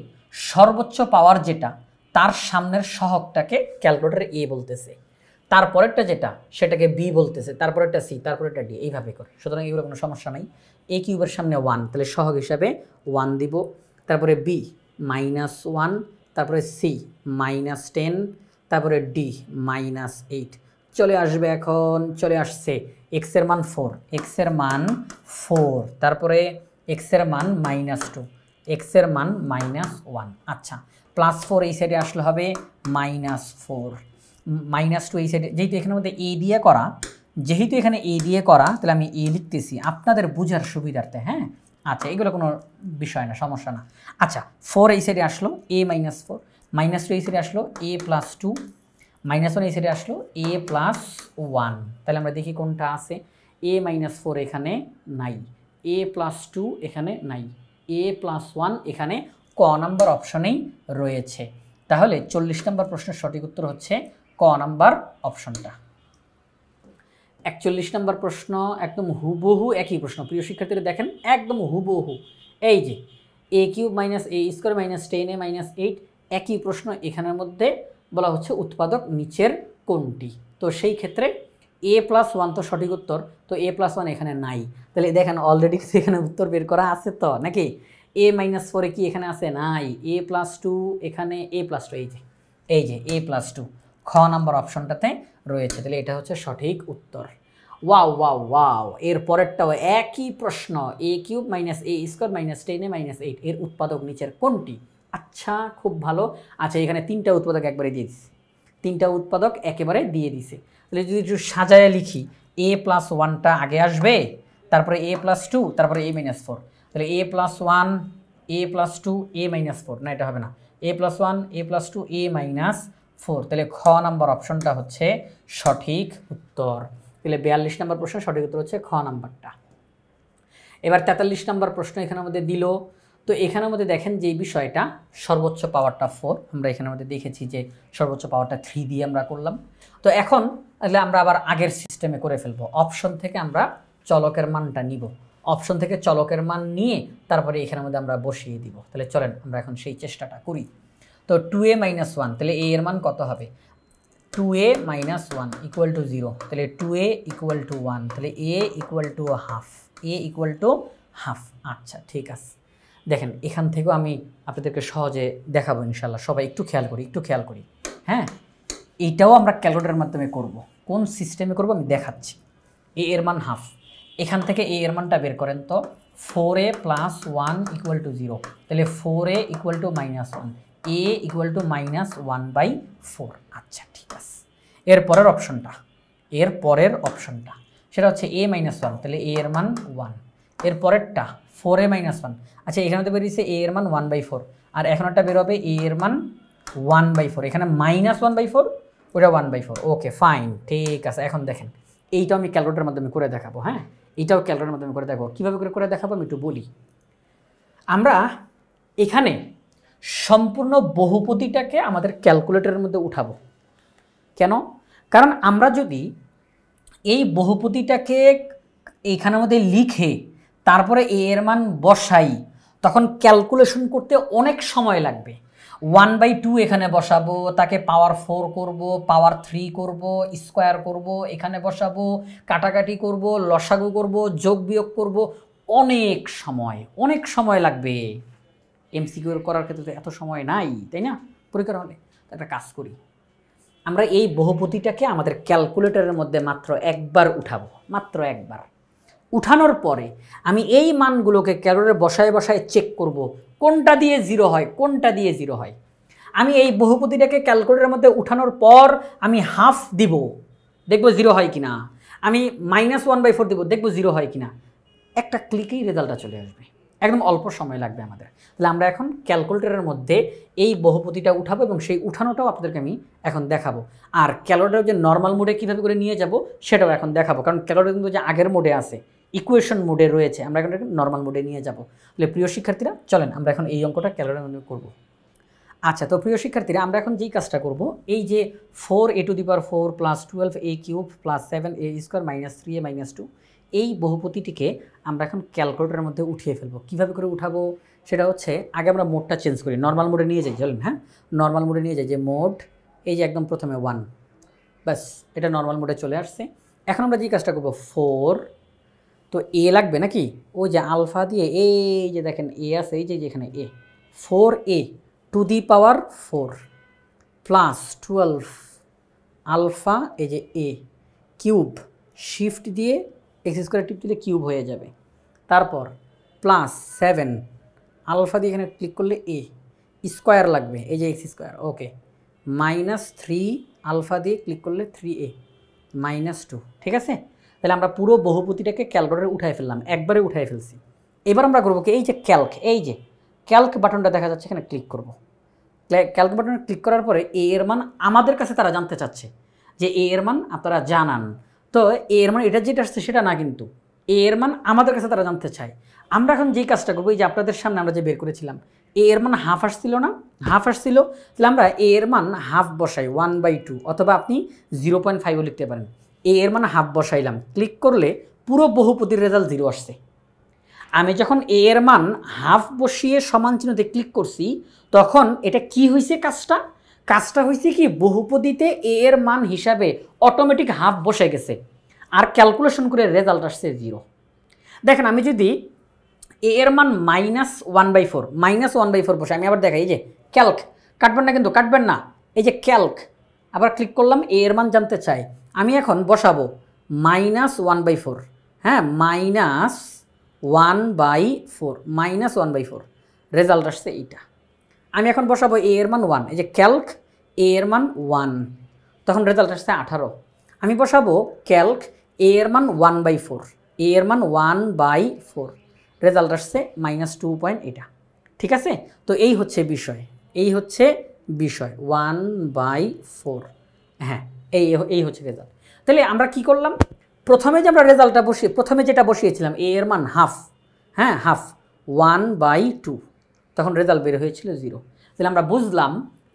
সর্বোচ্চ পাওয়ার যেটা তার সামনের সহগটাকে ক্যালকুলেটরে a বলতেছে, তারপরেরটা যেটা সেটাকে b বলতেছে, তারপরেরটা c, তারপরেরটা d, এইভাবে করে। সুতরাং এগুলো কোনো সমস্যা নাই। a কিউবের সামনে 1, তাহলে সহগ হিসাবে 1 দিব, তারপরে b -1, তারপরে c -10, তারপরে d -8 চলে আসবে। এখন চলে আসছে x এর মান 4, তারপরে x এর মান -2, x এর মান -1। আচ্ছা, +4 এই সাইডে আসলে হবে -4, -2 এই সাইডে, যেহেতু এখানের মধ্যে a দিয়ে করা, তাহলে আমি a লিখতেছি আপনাদের বোঝার সুবিধার্থে। হ্যাঁ, আচ্ছা, এগুলো কোনো বিষয় না, সমস্যা না। আচ্ছা, 4 এই সাইডে আসলো a -4, -2 এই সাইডে আসলো a +2, -1 এই সাইডে আসলো a +1। তাহলে আমরা দেখি কোনটা আছে। a -4 এখানে নাই, a +2 এখানে নাই, a +1 এখানে ক নাম্বার অপশনেই রয়েছে। তাহলে 40 নম্বর প্রশ্নের সঠিক উত্তর হচ্ছে ক নাম্বার অপশনটা। 41 নম্বর প্রশ্ন একদম হুবহু একই প্রশ্ন। প্রিয় শিক্ষার্থীরা দেখেন, একদম হুবহু এই যে a cube - a square -10a - 8, একই প্রশ্ন। এখানের মধ্যে বলা হচ্ছে উৎপাদক নিচের কোনটি। তো সেই ক্ষেত্রে a +1 তো সঠিক উত্তর, তো a +1 এখানে নাই। তাহলে দেখেন অলরেডি এখানে উত্তর বের করা আছে তো নাকি? a -4 কি এখানে আছে? নাই। a +2 এখানে, a +2 এই যে a +2 খ নাম্বার অপশনটাতে রয়েছে। তাহলে এটা হচ্ছে সঠিক উত্তর। ওয়াও ওয়াও ওয়াও, এর পরেরটাও একই প্রশ্ন। a cube - a square -10a - 8 এর উৎপাদক নিচের কোনটি? আচ্ছা, খুব ভালো। আচ্ছা, এখানে 3টা উৎপাদক একবারে দিয়ে দিছে, 3টা উৎপাদক একেবারে দিয়ে দিছে। তাহলে যদি একটু সাজায় লিখি, a +1টা আগে আসবে, তারপরে a +2, তারপরে a -4। তাহলে a +1, a +2, a -4, না এটা হবে না, a +1, a +2, a -4। তাহলে খ নাম্বার অপশনটা হচ্ছে সঠিক উত্তর। তাহলে 42 নম্বর প্রশ্ন সঠিক উত্তর হচ্ছে খ নাম্বারটা। এবার 43 নম্বর প্রশ্ন এখানের মধ্যে দিল। তো এখানের মধ্যে দেখেন যে বিষয়টা সর্বোচ্চ পাওয়ারটা 4, আমরা এখানের মধ্যে দেখেছি যে সর্বোচ্চ পাওয়ারটা 3 দিয়ে আমরা করলাম। তো এখন তাহলে আমরা আবার আগের সিস্টেমে করে ফেলবো, অপশন থেকে আমরা চলকের মানটা নিব। অপশন থেকে চলকের মান নিয়ে তারপরে এখানের মধ্যে আমরা বসিয়ে দিব। তাহলে চলেন আমরা এখন সেই চেষ্টাটা করি। তো 2a - 1, তাহলে a এর মান কত হবে? 2a - 1 ইকুয়াল টু 0, তাহলে 2a ইকুয়াল টু 1, তাহলে a equal to half, a equal to half. আচ্ছা ঠিক আছে, দেখেন এখান থেকেও আমি আপনাদেরকে সহজে দেখাবো ইনশাল্লাহ। সবাই একটু খেয়াল করি, হ্যাঁ এইটাও আমরা ক্যালকুলেটরের মাধ্যমে করব। কোন সিস্টেমে করব আমি দেখাচ্ছি। a এর মান হাফ, এখান থেকে a এর মানটা বের করেন তো। 4a + 1 ইকুয়াল টু 0, তাহলে 4a equal to -1, a equal to -1/4। আচ্ছা ঠিক আছে, এর পরের অপশনটা সেটা হচ্ছে a - 1, তাহলে a এর মান 1। এর পরেরটা 4a - 1, আচ্ছা এখানে তো বেরিয়েছে a এর মান 1/4, আর এখন একটা বের হবে a এর মান 1/4, এখানে -1/4, ওটা 1/4। ওকে ফাইন, ঠিক আছে। এখন দেখেন এইটাও আমি ক্যালকুলেটরের মাধ্যমে করে দেখাবো। হ্যাঁ এইটাও ক্যালকুলেটরের মাধ্যমে করে দেখাবো। কীভাবে করে দেখাবো আমি একটু বলি। আমরা এখানে সম্পূর্ণ বহুপদীটাকে আমাদের ক্যালকুলেটরের মধ্যে উঠাবো। কেন? কারণ আমরা যদি এই বহুপদীটাকে এইখানের মধ্যে লিখে তারপরে a এর মান বসাই, তখন ক্যালকুলেশন করতে অনেক সময় লাগবে। 1/2 এখানে বসাবো, তাকে পাওয়ার 4 করব, পাওয়ার 3 করব, স্কোয়ার করব, এখানে বসাবো, কাটাকাটি করব, লসাগু করব, যোগ বিয়োগ করব, অনেক সময় লাগবে। এমসিকিউ করার ক্ষেত্রে তো এত সময় নাই, তাই না? পরীক্ষা হলে একটা কাজ করি, আমরা এই বহুপদীটাকে আমাদের ক্যালকুলেটরের মধ্যে মাত্র একবার উঠাবো, মাত্র একবার। উঠানোর পরে আমি এই মানগুলোকে ক্যালকুলেটরে বসায় চেক করব কোনটা দিয়ে 0 হয়, কোনটা দিয়ে 0 হয়। আমি এই বহুপদীটাকে ক্যালকুলেটরের মধ্যে উঠানোর পর আমি হাফ দিব, দেখব 0 হয় কিনা। আমি -1/4 দিব, দেখব 0 হয় কিনা। একটা ক্লিকেই রেজাল্টটা চলে আসবে, একদম অল্প সময় লাগবে আমাদের। তাহলে আমরা এখন ক্যালকুলেটরের মধ্যে এই বহুপদীটা উঠাবো এবং সেই উঠানোটাও আপনাদেরকে আমি এখন দেখাবো। আর ক্যালকুলেটর যে নর্মাল মোডে কীভাবে করে নিয়ে যাব সেটাও এখন দেখাবো, কারণ ক্যালকুলেটর কিন্তু যে আগের মোডে আছে, ইকুয়েশন মোডে রয়েছে, আমরা এখন নর্মাল মোডে নিয়ে যাব। তাহলে প্রিয় শিক্ষার্থীরা চলেন আমরা এখন এই অঙ্কটা ক্যালকুলেটরের মধ্যে করব। আচ্ছা, তো প্রিয় শিক্ষার্থীরা আমরা এখন যেই কাজটা করব, এই যে 4a⁴ + 12a³ + 7a² - 3a - 2, এই বহুপদীটিকে আমরা এখন ক্যালকুলেটরের মধ্যে উঠিয়ে ফেলবো। কীভাবে করে উঠাবো সেটা হচ্ছে, আগে আমরা মোডটা চেঞ্জ করি, নর্মাল মোডে নিয়ে যাই। চলেন, হ্যাঁ নর্মাল মোডে নিয়ে যাই। যে মোড, এই যে একদম প্রথমে 1, ব্যাস এটা নর্মাল মোডে চলে আসছে। এখন আমরা যেই কাজটা করবো, 4, তো এ লাগবে নাকি, ওই যে আলফা দিয়ে, এই যে দেখেন এ আছে, এই যে এখানে এ, 4a⁴ + 12 আলফা, এই যে a³ শিফট দিয়ে x² টিপ দিলে কিউব হয়ে যাবে। তারপর +7 আলফা দিয়ে এখানে ক্লিক করলে a² লাগবে, এই যে x², ওকে। -3 আলফা দিয়ে ক্লিক করলে 3a - 2, ঠিক আছে। তাহলে আমরা পুরো বহুপদীটাকে ক্যালকুলেটরে উঠাই ফেললাম, একবারে উঠাই ফেলছি। এবার আমরা করবো কি, এই যে ক্যালক বাটনটা দেখা যাচ্ছে, এখানে ক্লিক করব। ক্যালক বাটনে ক্লিক করার পরে a এর মান আমাদের কাছে তারা জানতে চাচ্ছে যে a এর মান আপনারা জানান। তো a এর মান এটা যেটা আসছে সেটা না, কিন্তু a এর মান আমাদের কাছে তারা জানতে চায়। আমরা এখন যেই কাজটা করবো, এই যে আপনাদের সামনে আমরা যে বের করেছিলাম, a এর মান হাফ আসছিল না, হাফ আসছিল, তাহলে আমরা a এর মান হাফ বসাই 1/2, অথবা আপনি 0.5ও লিখতে পারেন। a এর মান হাফ বসাইলাম, ক্লিক করলে পুরো বহুপদীর রেজাল্ট 0 আসছে। আমি যখন a এর মান হাফ বসিয়ে সমান চিহ্নতে ক্লিক করছি, তখন এটা কি হয়েছে, কাজটা হয়েছে কি, বহুপদীতে a এর মান হিসাবে অটোমেটিক হাফ বসে গেছে, আর ক্যালকুলেশন করে রেজাল্ট আসছে 0। দেখেন আমি যদি a এর মান -1/4 বসে, আমি আবার দেখাই, এই যে ক্যালক, কাটবেন না কিন্তু, কাটবেন না, এই যে ক্যালক, আবার ক্লিক করলাম, a এর মান জানতে চাই, আমি এখন বসাবো -1/4, হ্যাঁ -1/4 রেজাল্ট আসছে এইটা। আমি এখন বসাবো a এর মান 1, এই যে ক্যালক a এর মান 1, তখন রেজাল্ট আসছে 18। আমি বসাবো ক্যালক a এর মান 1/4, a এর মান 1/4, রেজাল্ট আসছে -2 পয়েন্ট, এটা ঠিক আছে। তো এই হচ্ছে বিষয়, 1/4, হ্যাঁ এই হচ্ছে রেজাল্ট। তাহলে আমরা কি করলাম, প্রথমে যে আমরা রেজাল্টটা প্রথমে যেটা বসিয়েছিলাম a এর মান হাফ, হ্যাঁ হাফ 1/2, তখন রেজাল্ট বের হয়েছিল 0। তাহলে আমরা বুঝলাম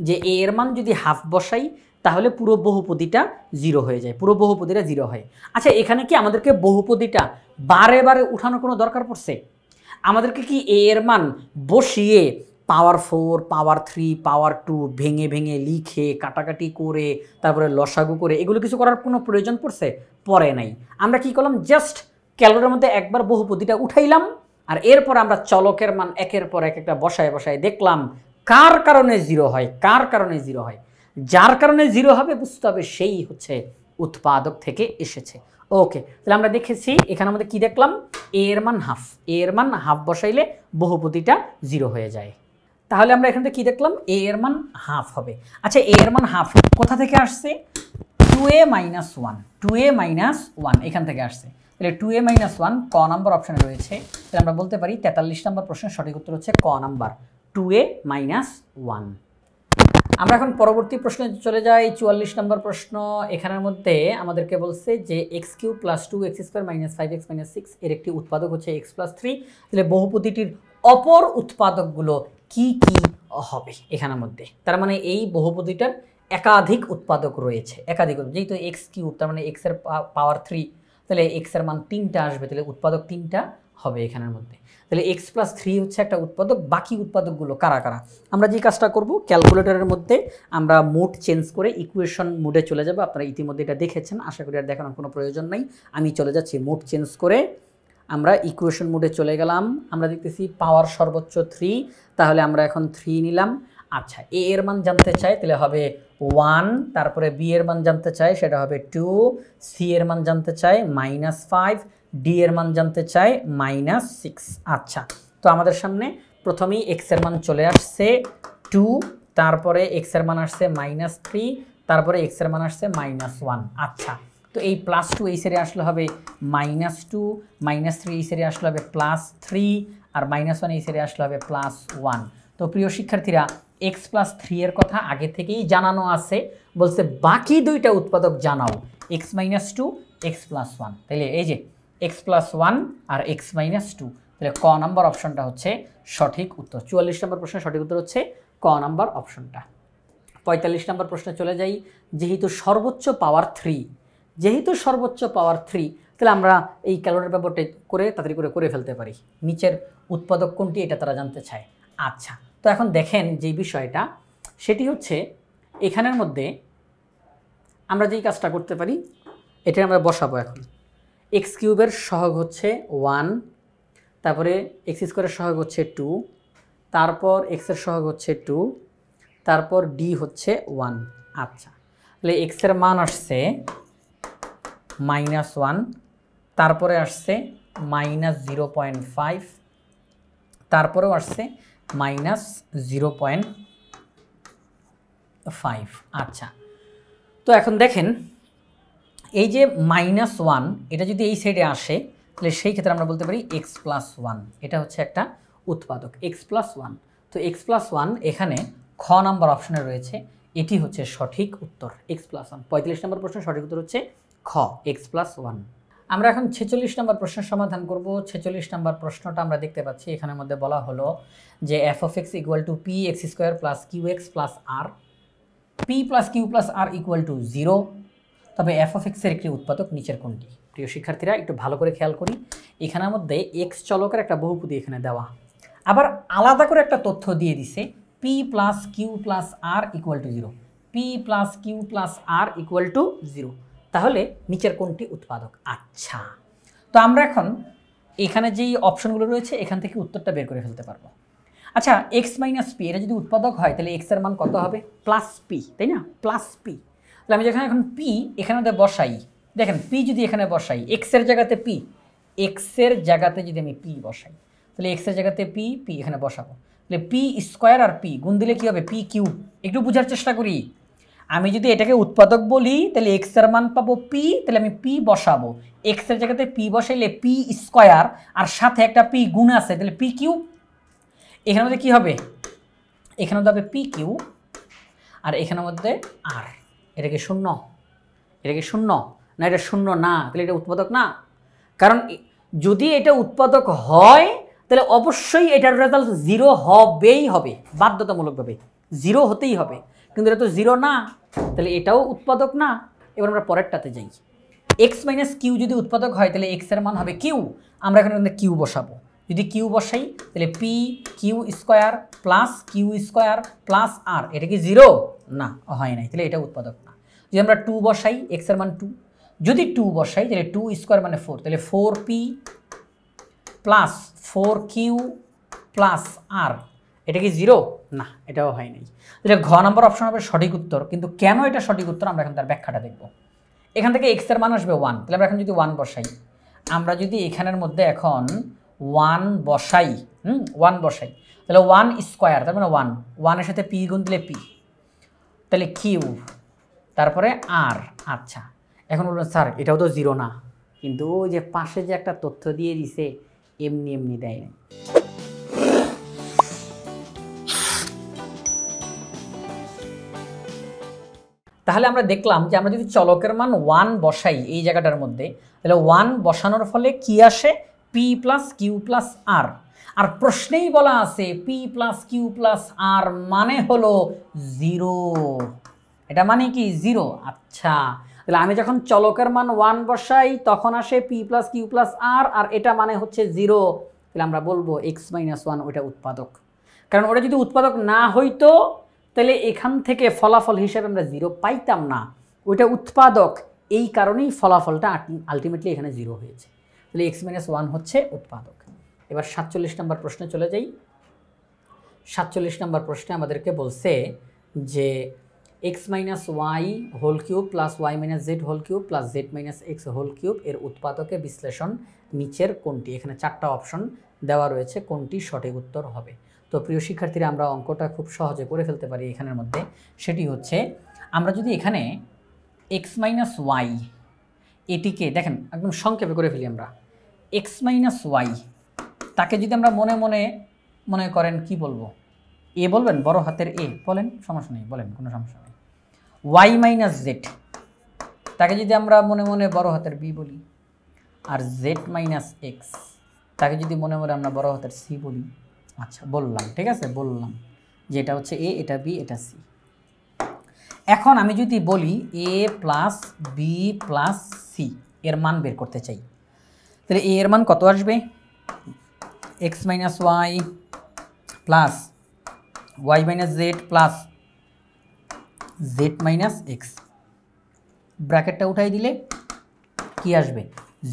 যে a এর মান যদি হাফ বসাই তাহলে পুরো বহুপদীটা 0 হয়ে যায়, পুরো বহুপদীটা 0 হয়। আচ্ছা, এখানে কি আমাদেরকে বহুপদীটা বারে বারে উঠানোর কোনো দরকার পড়ছে? আমাদেরকে কি a এর মান বসিয়ে পাওয়ার 4, পাওয়ার 3, পাওয়ার 2 ভেঙে ভেঙে লিখে কাটাকাটি করে তারপরে লসাগু করে এগুলো কিছু করার কোনো প্রয়োজন পড়ছে? পড়ে নাই। আমরা কি করলাম, জাস্ট ক্যালকুলেটরের মধ্যে একবার বহুপদীটা উঠাইলাম, আর এরপর আমরা চলকের মান একের পর এক একটা বসায় বসায় দেখলাম কার কারণে 0 হয়, কার কারণে 0 হয়। যার কারণে 0 হবে বুঝতে হবে সেই হচ্ছে উৎপাদক থেকে এসেছে। ওকে, তাহলে আমরা দেখেছি এখানে আমাদের কি দেখলাম, a এর মান হাফ, a এর মান হাফ বসাইলে বহুপদীটা 0 হয়ে যায়। তাহলে আমরা এখান থেকে কি দেখলাম, a এর মান হাফ হবে। আচ্ছা, a এর মান হাফ কোথা থেকে আসছে? 2a - 1, 2a - 1 এখান থেকে আসছে। তাহলে 2a - 1 ক নাম্বার অপশানে রয়েছে। তাহলে আমরা বলতে পারি 43 নম্বর প্রশ্নের সঠিক উত্তর হচ্ছে ক নাম্বার, 2a - 1। আমরা এখন পরবর্তী প্রশ্নে চলে যাই, 44 নম্বর প্রশ্ন। এখানের মধ্যে আমাদেরকে বলছে যে x³ + 2x² - 5x - 6 এর একটি উৎপাদক হচ্ছে x + 3। তাহলে বহুপদীটির অপর উৎপাদকগুলো কি কি হবে এখানের মধ্যে? তার মানে এই বহুপদীটার একাধিক উৎপাদক রয়েছে, একাধিক, যেহেতু x³ তার মানে x এর পাওয়ার 3, তাহলে x এর মান 3টা আসবে, তাহলে উৎপাদক 3টা হবে এখানের মধ্যে। তাহলে x + 3 হচ্ছে একটা উৎপাদক, বাকি উৎপাদকগুলো কারা কারা? আমরা যে কাজটা করব, ক্যালকুলেটরের মধ্যে আমরা মোড চেঞ্জ করে ইকুয়েশন মোডে চলে যাব। আপনারা ইতিমধ্যে এটা দেখেছেন, আশা করি আর দেখানোর কোনো প্রয়োজন নাই। আমি চলে যাচ্ছি মোড চেঞ্জ করে, আমরা ইকুয়েশন মোডে চলে গেলাম। আমরা দেখতেছি পাওয়ার সর্বোচ্চ 3, তাহলে আমরা এখন 3 নিলাম। আচ্ছা, a এর মান জানতে চাই, তাহলে হবে 1, তারপরে b এর মান জানতে চাই, সেটা হবে 2, c এর মান জানতে চাই -5, d এর মান জানতে চাই -6। আচ্ছা, তো আমাদের সামনে প্রথমেই x এর মান চলে আসছে 2, তারপরে x এর মান আসছে -3, তারপরে x এর মান আসছে -1। আচ্ছা, তো এই +2 এই সাইডে আসলে হবে -2, -3 এই সাইডে আসলে হবে +3, আর -1 এই সাইডে আসলে হবে +1। তো প্রিয় শিক্ষার্থীরা, x + 3 এর কথা আগে থেকেই জানানো আছে, বলছে বাকি দুইটা উৎপাদক জানাও, x - 2, x + 1। তাহলে এই যে x + 1 আর x - 2, তাহলে ক নাম্বার অপশনটা হচ্ছে সঠিক উত্তর। 44 নম্বর প্রশ্নের সঠিক উত্তর হচ্ছে ক নাম্বার অপশনটা। 45 নম্বর প্রশ্নে চলে যাই। যেহেতু সর্বোচ্চ পাওয়ার 3, যেহেতু সর্বোচ্চ পাওয়ার 3, তাহলে আমরা এই ক্যালকুলেটর ব্যাপারটা করে তাড়াতাড়ি করে ফেলতে পারি। নিচের উৎপাদক কোনটি এটা তারা জানতে চায়। আচ্ছা, তো এখন দেখেন যে বিষয়টা, সেটি হচ্ছে এখানের মধ্যে আমরা যেই কাজটা করতে পারি, এটা আমরা বসাবো এখন। x³ এর সহগ হচ্ছে 1, তারপরে x² এর সহগ হচ্ছে 2, তারপর x এর সহগ হচ্ছে 2, তারপর d হচ্ছে 1। আচ্ছা, তাহলে x এর মান আসছে -1, তারপরে আসছে -0.5, তারপরেও আসছে -0.5। আচ্ছা, তো এখন দেখেন এই যে -1, এটা যদি এই সাইডে আসে, তাহলে সেই ক্ষেত্রে আমরা বলতে পারি x + 1, এটা হচ্ছে একটা উৎপাদক x + 1। তো x + 1 এখানে খ নাম্বার অপশনে রয়েছে, এটি হচ্ছে সঠিক উত্তর, x + 1। 45 নম্বর প্রশ্নের সঠিক উত্তর হচ্ছে খ, x + 1। আমরা এখন 46 নম্বর প্রশ্নের সমাধান করব। 46 নম্বর প্রশ্নটা আমরা দেখতে পাচ্ছি, এখানের মধ্যে বলা হলো যে f(x) = px² + qx + r, p + q + r = 0, তবে f(x) এর একটি উৎপাদক নিচের কোনটি? প্রিয় শিক্ষার্থীরা, একটু ভালো করে খেয়াল করি, এখানের মধ্যে x চলকের একটা বহুপদী এখানে দেওয়া, আবার আলাদা করে একটা তথ্য দিয়ে দিছে p + q + r = 0, p + q + r = 0, তাহলে নিচের কোনটি উৎপাদক? আচ্ছা, তো আমরা এখন এখানে যেই অপশনগুলো রয়েছে এখান থেকে উত্তরটা বের করে ফেলতে পারবো। আচ্ছা, x - p এটা যদি উৎপাদক হয়, তাহলে x এর মান কত হবে? +p, তাই না? +p। তাহলে আমি যেখানে এখন p এখানে বসাই, দেখেন p যদি এখানে বসাই, x এর জায়গাতে p, x এর জায়গাতে যদি আমি p বসাই, তাহলে x এর জায়গাতে p এখানে বসাবো, তাহলে p² আর p গুণ দিলে কি হবে? p³। একটু বোঝার চেষ্টা করি, আমি যদি এটাকে উৎপাদক বলি তাহলে x এর মান পাবো p, তাহলে আমি p বসাবো, x এর জায়গাতে p বসাইলে p² আর সাথে একটা p গুণ আছে, তাহলে p3। এখানের মধ্যে কি হবে? এখানে হবে p3 আর এখানের মধ্যে r। এটা কি শূন্য? এটা কি শূন্য না? এটা শূন্য না, তাহলে এটা উৎপাদক না। কারণ যদি এটা উৎপাদক হয় তাহলে অবশ্যই এটার রেজাল্ট 0 হবেই হবে, বাধ্যতামূলকভাবে 0 হতেই হবে। কিন্তু এটা তো 0 না, তাহলে এটাও উৎপাদক না। এবার আমরা পরেরটাতে যাই। x মাইনাস কিউ যদি উৎপাদক হয় তাহলে x এর মান হবে কিউ। আমরা এখানে কিন্তু কিউ বসাবো। যদি কিউ বসাই তাহলে P Q square plus Q square plus R, এটা কি 0? না, হয় নাই, তাহলে এটা উৎপাদক না। যদি আমরা 2 বসাই, x এর মান 2, যদি 2 বসাই তাহলে 2 স্কোয়ার মানে 4, তাহলে 4p plus 4q plus R, এটা কি 0? না, এটাও হয় নাই। তাহলে ঘ নম্বর অপশন হবে সঠিক উত্তর। কিন্তু কেন এটা সঠিক উত্তর আমরা এখন তার ব্যাখ্যাটা দেখব। এখান থেকে x এর মান আসবে 1, তাহলে আমরা এখন যদি 1 বসাই, আমরা যদি এখানের মধ্যে এখন 1 বসাই, 1 বসাই, তাহলে 1 স্কোয়ার তার মানে 1 এর সাথে p গুণ দিলে p, তাহলে কিউ, তারপরে আর। আচ্ছা, এখন বলবেন স্যার এটাও তো 0 না, কিন্তু ওই যে পাশে যে একটা তথ্য দিয়ে দিছে এমনি এমনি দেয় না। তাহলে আমরা দেখলাম যে আমরা যদি চলকের মান 1 বসাই এই জায়গাটার মধ্যে, তাহলে 1 বসানোর ফলে কি আসে? p প্লাস কিউ প্লাস আর। আর প্রশ্নেই বলা আছে p প্লাস কিউ প্লাস আর মানে হলো 0। এটা মানে কি 0? আচ্ছা, তাহলে আমি যখন চলকের মান 1 বসাই তখন আসে p প্লাস কিউ প্লাস আর, আর এটা মানে হচ্ছে 0। তাহলে আমরা বলবো x মাইনাস 1 ওটা উৎপাদক। কারণ ওটা যদি উৎপাদক না হইতো তাহলে এখান থেকে ফলাফল হিসেবে আমরা 0 পাইতাম না। ওইটা উৎপাদক, এই কারণেই ফলাফলটা আলটিমেটলি এখানে 0 হয়েছে। তাহলে x মাইনাস 1 হচ্ছে উৎপাদক। এবার 47 নম্বর প্রশ্নে চলে যাই। 47 নম্বর প্রশ্নে আমাদেরকে বলছে যে x minus Y whole cube plus Y minus Z whole cube plus Z minus x whole cube এর উৎপাদকে বিশ্লেষণ নিচের কোনটি? এখানে 4টা অপশন দেওয়া রয়েছে, কোনটি সঠিক উত্তর হবে। তো প্রিয় শিক্ষার্থীরা, আমরা অঙ্কটা খুব সহজে করে ফেলতে পারি এখানের মধ্যে। সেটি হচ্ছে, আমরা যদি এখানে x মাইনাস ওয়াই এটিকে দেখেন একদম সংক্ষেপে করে ফেলি আমরা, x মাইনাস ওয়াই তাকে যদি আমরা মনে করেন কি বলবো? এ বলবেন, বড় হাতের এ বলেন, সমস্যা নেই, বলেন, কোনো সমস্যা নেই। ওয়াই মাইনাস জেড তাকে যদি আমরা মনে বড় হাতের বি বলি, আর জেড মাইনাস এক্স তাকে যদি মনে আমরা বড় হাতের সি বলি। আচ্ছা, বললাম, ঠিক আছে, বললাম যে এটা হচ্ছে এ, এটা বি, এটা সি। এখন আমি যদি বলি এ প্লাস বি প্লাস সি এর মান বের করতে চাই, তাহলে এ এর মান কত আসবে? X minus Y plus Y minus Z plus Z minus X. ব্র্যাকেটটা উঠাই দিলে কি আসবে?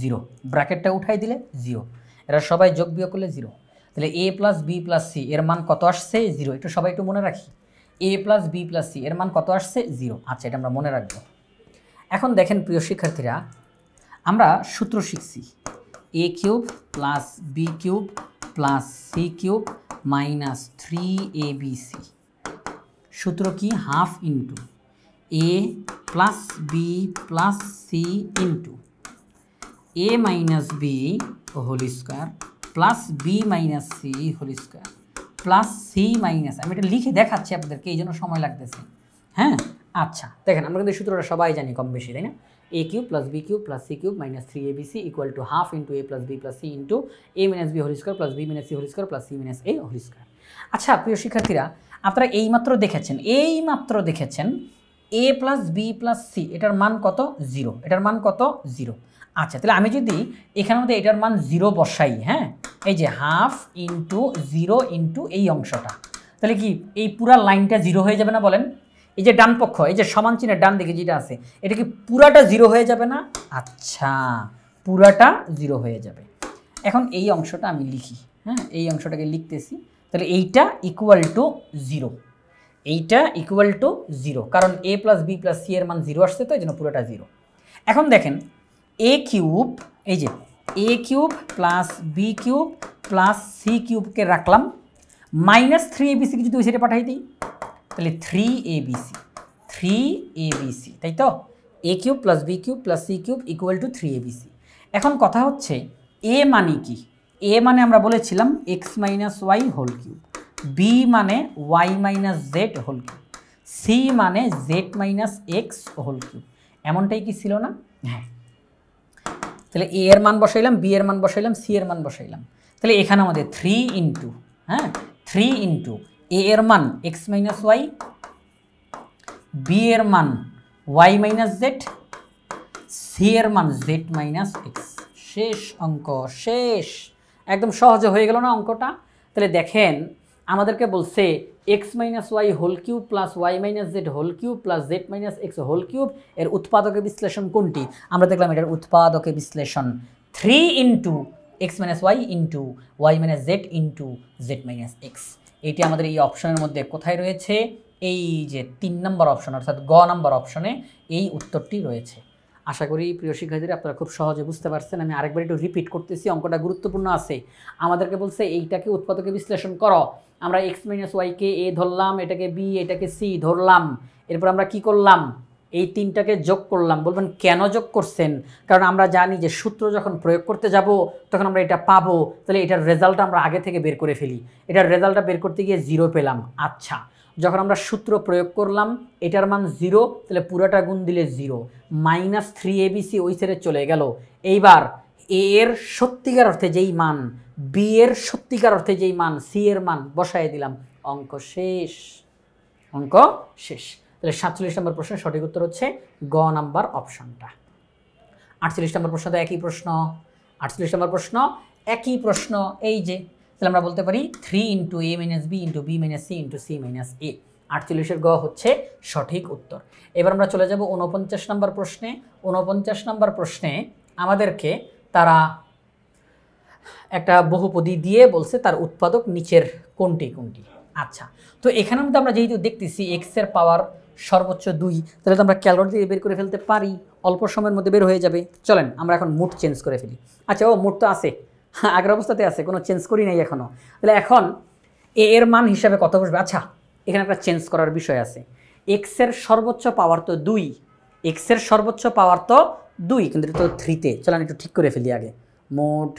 0। ব্র্যাকেটটা উঠাই দিলে 0। এরা সবাই যোগ বিয়োগ করলে 0। তাহলে এ প্লাস বি প্লাস সি এর মান কত আসছে? 0। একটু সবাই একটু মনে রাখি, এ প্লাস বি প্লাস সি এর মান কত আসছে? 0। আচ্ছা, এটা আমরা মনে রাখবো। এখন দেখেন প্রিয় শিক্ষার্থীরা, আমরা সূত্র শিখছি A cube plus B cube plus C cube minus 3abc। সূত্র কি? Half into A plus B plus C into A minus B whole square plus B minus C whole square plus C minus, আমি এটা লিখে দেখাচ্ছি আপনাদেরকে, এই জন্য সময় লাগতেছে। হ্যাঁ, আচ্ছা, দেখেন আমরা কিন্তু সূত্রটা সবাই জানি কম বেশি, তাই না? A cube plus B cube plus C cube minus 3abc equal to half into A plus B plus C into A minus B whole square plus B minus C whole square plus C minus A whole square. আচ্ছা প্রিয় শিক্ষার্থীরা, আপনারা এইমাত্র দেখেছেন A plus B plus C এটার মান কত? 0। এটার মান কত? 0। আচ্ছা, তাহলে আমি যদি এখানের মধ্যে এটার মান 0 বসাই, হ্যাঁ, এই যে হাফ ইন্টু 0 ইন্টু এই অংশটা, তাহলে কি এই পুরা লাইনটা 0 হয়ে যাবে না? বলেন, এই যে ডান পক্ষ, এই যে সমান চিহ্নের ডান দিকে যেটা আছে, এটা কি পুরাটা 0 হয়ে যাবে না? আচ্ছা, পুরাটা 0 হয়ে যাবে। এখন এই অংশটা আমি লিখি, হ্যাঁ, এই অংশটাকে লিখতেছি। তাহলে এইটা ইকুয়াল টু 0, এইটা ইকুয়াল টু 0, কারণ এ প্লাস বি প্লাস সি এর মান 0 আসছে, তো এই জন্য পুরোটা 0। এখন দেখেন এ কিউব, এই যে A cube plus B cube plus C কিউবকে রাখলাম, মাইনাস 3abc-কে যদি ওই সাইডে পাঠাই দিই, তাহলে 3abc, তাই তো? A cube plus B cube plus C cube equal to 3abc। এখন কথা হচ্ছে এ মানে কি? এ মানে আমরা বলেছিলাম X minus Y whole cube, B মানে Y minus Z whole cube, C মানে Z minus x whole cube. এমনটাই কি ছিল না? হ্যাঁ, তাহলে এ এর মান বসাইলাম, বি এর মান বসাইলাম, সি এর মান বসাইলাম। তাহলে এখানে আমাদের 3 ইন্টু এ এর মান এক্স মাইনাস ওয়াই বি এর মান ওয়াই মাইনাস জেড, সি এর মান জেড মাইনাস এক্স। শেষ অঙ্ক, শেষ। একদম সহজে হয়ে গেল না অঙ্কটা? তাহলে দেখেন আমাদেরকে বলছে x minus Y whole cube plus Y minus Z whole cube plus Z minus x whole cube এর উৎপাদকের বিশ্লেষণ কোনটি? আমরা দেখলাম এটার উৎপাদকের বিশ্লেষণ 3 into x minus y into y minus z into z minus x. এটি আমাদের এই অপশনের মধ্যে কোথায় রয়েছে? এই যে 3 নম্বর অপশন অর্থাৎ গ নম্বর অপশনে এই উত্তরটি রয়েছে। আশা করি প্রিয় শিক্ষার্থীরা আপনারা খুব সহজে বুঝতে পারছেন। আমি আরেকবার একটু রিপিট করতেছি, অঙ্কটা গুরুত্বপূর্ণ আছে। আমাদেরকে বলছে এইটাকে উৎপাদকে বিশ্লেষণ করো। আমরা এক্স মাইনাস ওয়াইকে এ ধরলাম, এটাকে বি, এটাকে সি ধরলাম। এরপর আমরা কি করলাম? এই তিনটাকে যোগ করলাম। বলবেন কেন যোগ করছেন? কারণ আমরা জানি যে সূত্র যখন প্রয়োগ করতে যাব তখন আমরা এটা পাবো, তাহলে এটার রেজাল্টটা আমরা আগে থেকে বের করে ফেলি। এটার রেজাল্টটা বের করতে গিয়ে 0 পেলাম। আচ্ছা, যখন আমরা সূত্র প্রয়োগ করলাম এটার মান 0, তাহলে পুরোটা গুণ দিলে 0, মাইনাস 3abc ওই সাইডে চলে গেল। এইবার এ এর সত্যিকার অর্থে যেই মান, বি এর সত্যিকার অর্থে যেই মান, সি এর মান বসায় দিলাম। অঙ্ক শেষ, অঙ্ক শেষ। তাহলে 47 নম্বর প্রশ্নের সঠিক উত্তর হচ্ছে গ নাম্বার অপশনটা। 48 নম্বর প্রশ্ন তো একই প্রশ্ন। 48 নম্বর প্রশ্ন একই প্রশ্ন। এই যে তাহলে আমরা বলতে পারি 3 into A minus B into B minus C into C minus A. 48-এর গ হচ্ছে সঠিক উত্তর। এবার আমরা চলে যাব 49 নম্বর প্রশ্নে। 49 নম্বর প্রশ্নে আমাদেরকে তারা একটা বহুপদী দিয়ে বলছে তার উৎপাদক নিচের কোনটি কোনটি। আচ্ছা, তো এখানে মধ্যে আমরা যেহেতু দেখতেছি এক্স এর পাওয়ার সর্বোচ্চ 2, তাহলে তো আমরা ক্যালকুলেটর দিয়ে বের করে ফেলতে পারি, অল্প সময়ের মধ্যে বের হয়ে যাবে। চলেন আমরা এখন মুড চেঞ্জ করে ফেলি। আচ্ছা, ও মুড তো আছে, হ্যাঁ আগের অবস্থাতে আছে, কোনো চেঞ্জ করি নাই এখনও। তাহলে এখন এ এর মান হিসাবে কত বসবে? আচ্ছা, এখানে একটা চেঞ্জ করার বিষয় আছে। এক্স এর সর্বোচ্চ পাওয়ার তো 2, এক্স এর সর্বোচ্চ পাওয়ার তো 2, কিন্তু এটা তো 3-তে। চলেন একটু ঠিক করে ফেলি আগে। মোড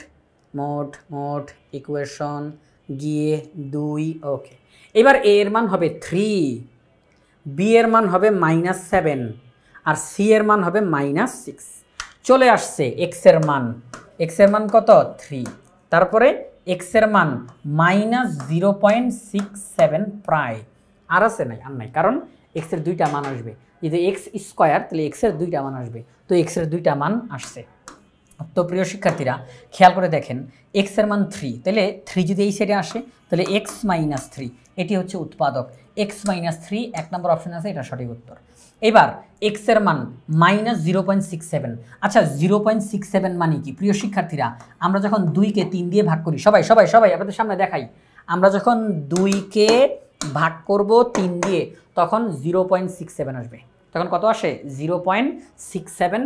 মোড মোড ইকুয়েশন গিয়ে 2, ওকে। এবার এ এর মান হবে 3, বি এর মান হবে -7 আর সি এর মান হবে -6। চলে আসছে এক্স এর মান। এক্স এর মান কত? 3। তারপরে এক্স এর মান -0.67 প্রায়। আর আছে নাই? আর নাই, কারণ এক্স এর 2টা মান আসবে। যদি এক্স স্কোয়ার তাহলে এক্স এর 2টা মান আসবে, তো এক্স এর 2টা মান আসছে। তো প্রিয় শিক্ষার্থীরা খেয়াল করে দেখেন, এক্স এর মান 3, তাহলে 3 যদি এই সাইডে আসে তাহলে এক্স মাইনাস 3, এটি হচ্ছে উৎপাদক। এক্স মাইনাস 3 এক নম্বর অপশন আছে, এটা সঠিক উত্তর। এবার এক্স এর মান -0.67। আচ্ছা, 0.67 মানে কি প্রিয় শিক্ষার্থীরা? আমরা যখন 2কে 3 দিয়ে ভাগ করি, সবাই সবাই সবাই আপনাদের সামনে দেখাই, আমরা যখন 2কে ভাগ করব 3 দিয়ে তখন 0.67 আসবে। তখন কত আসে? 0.67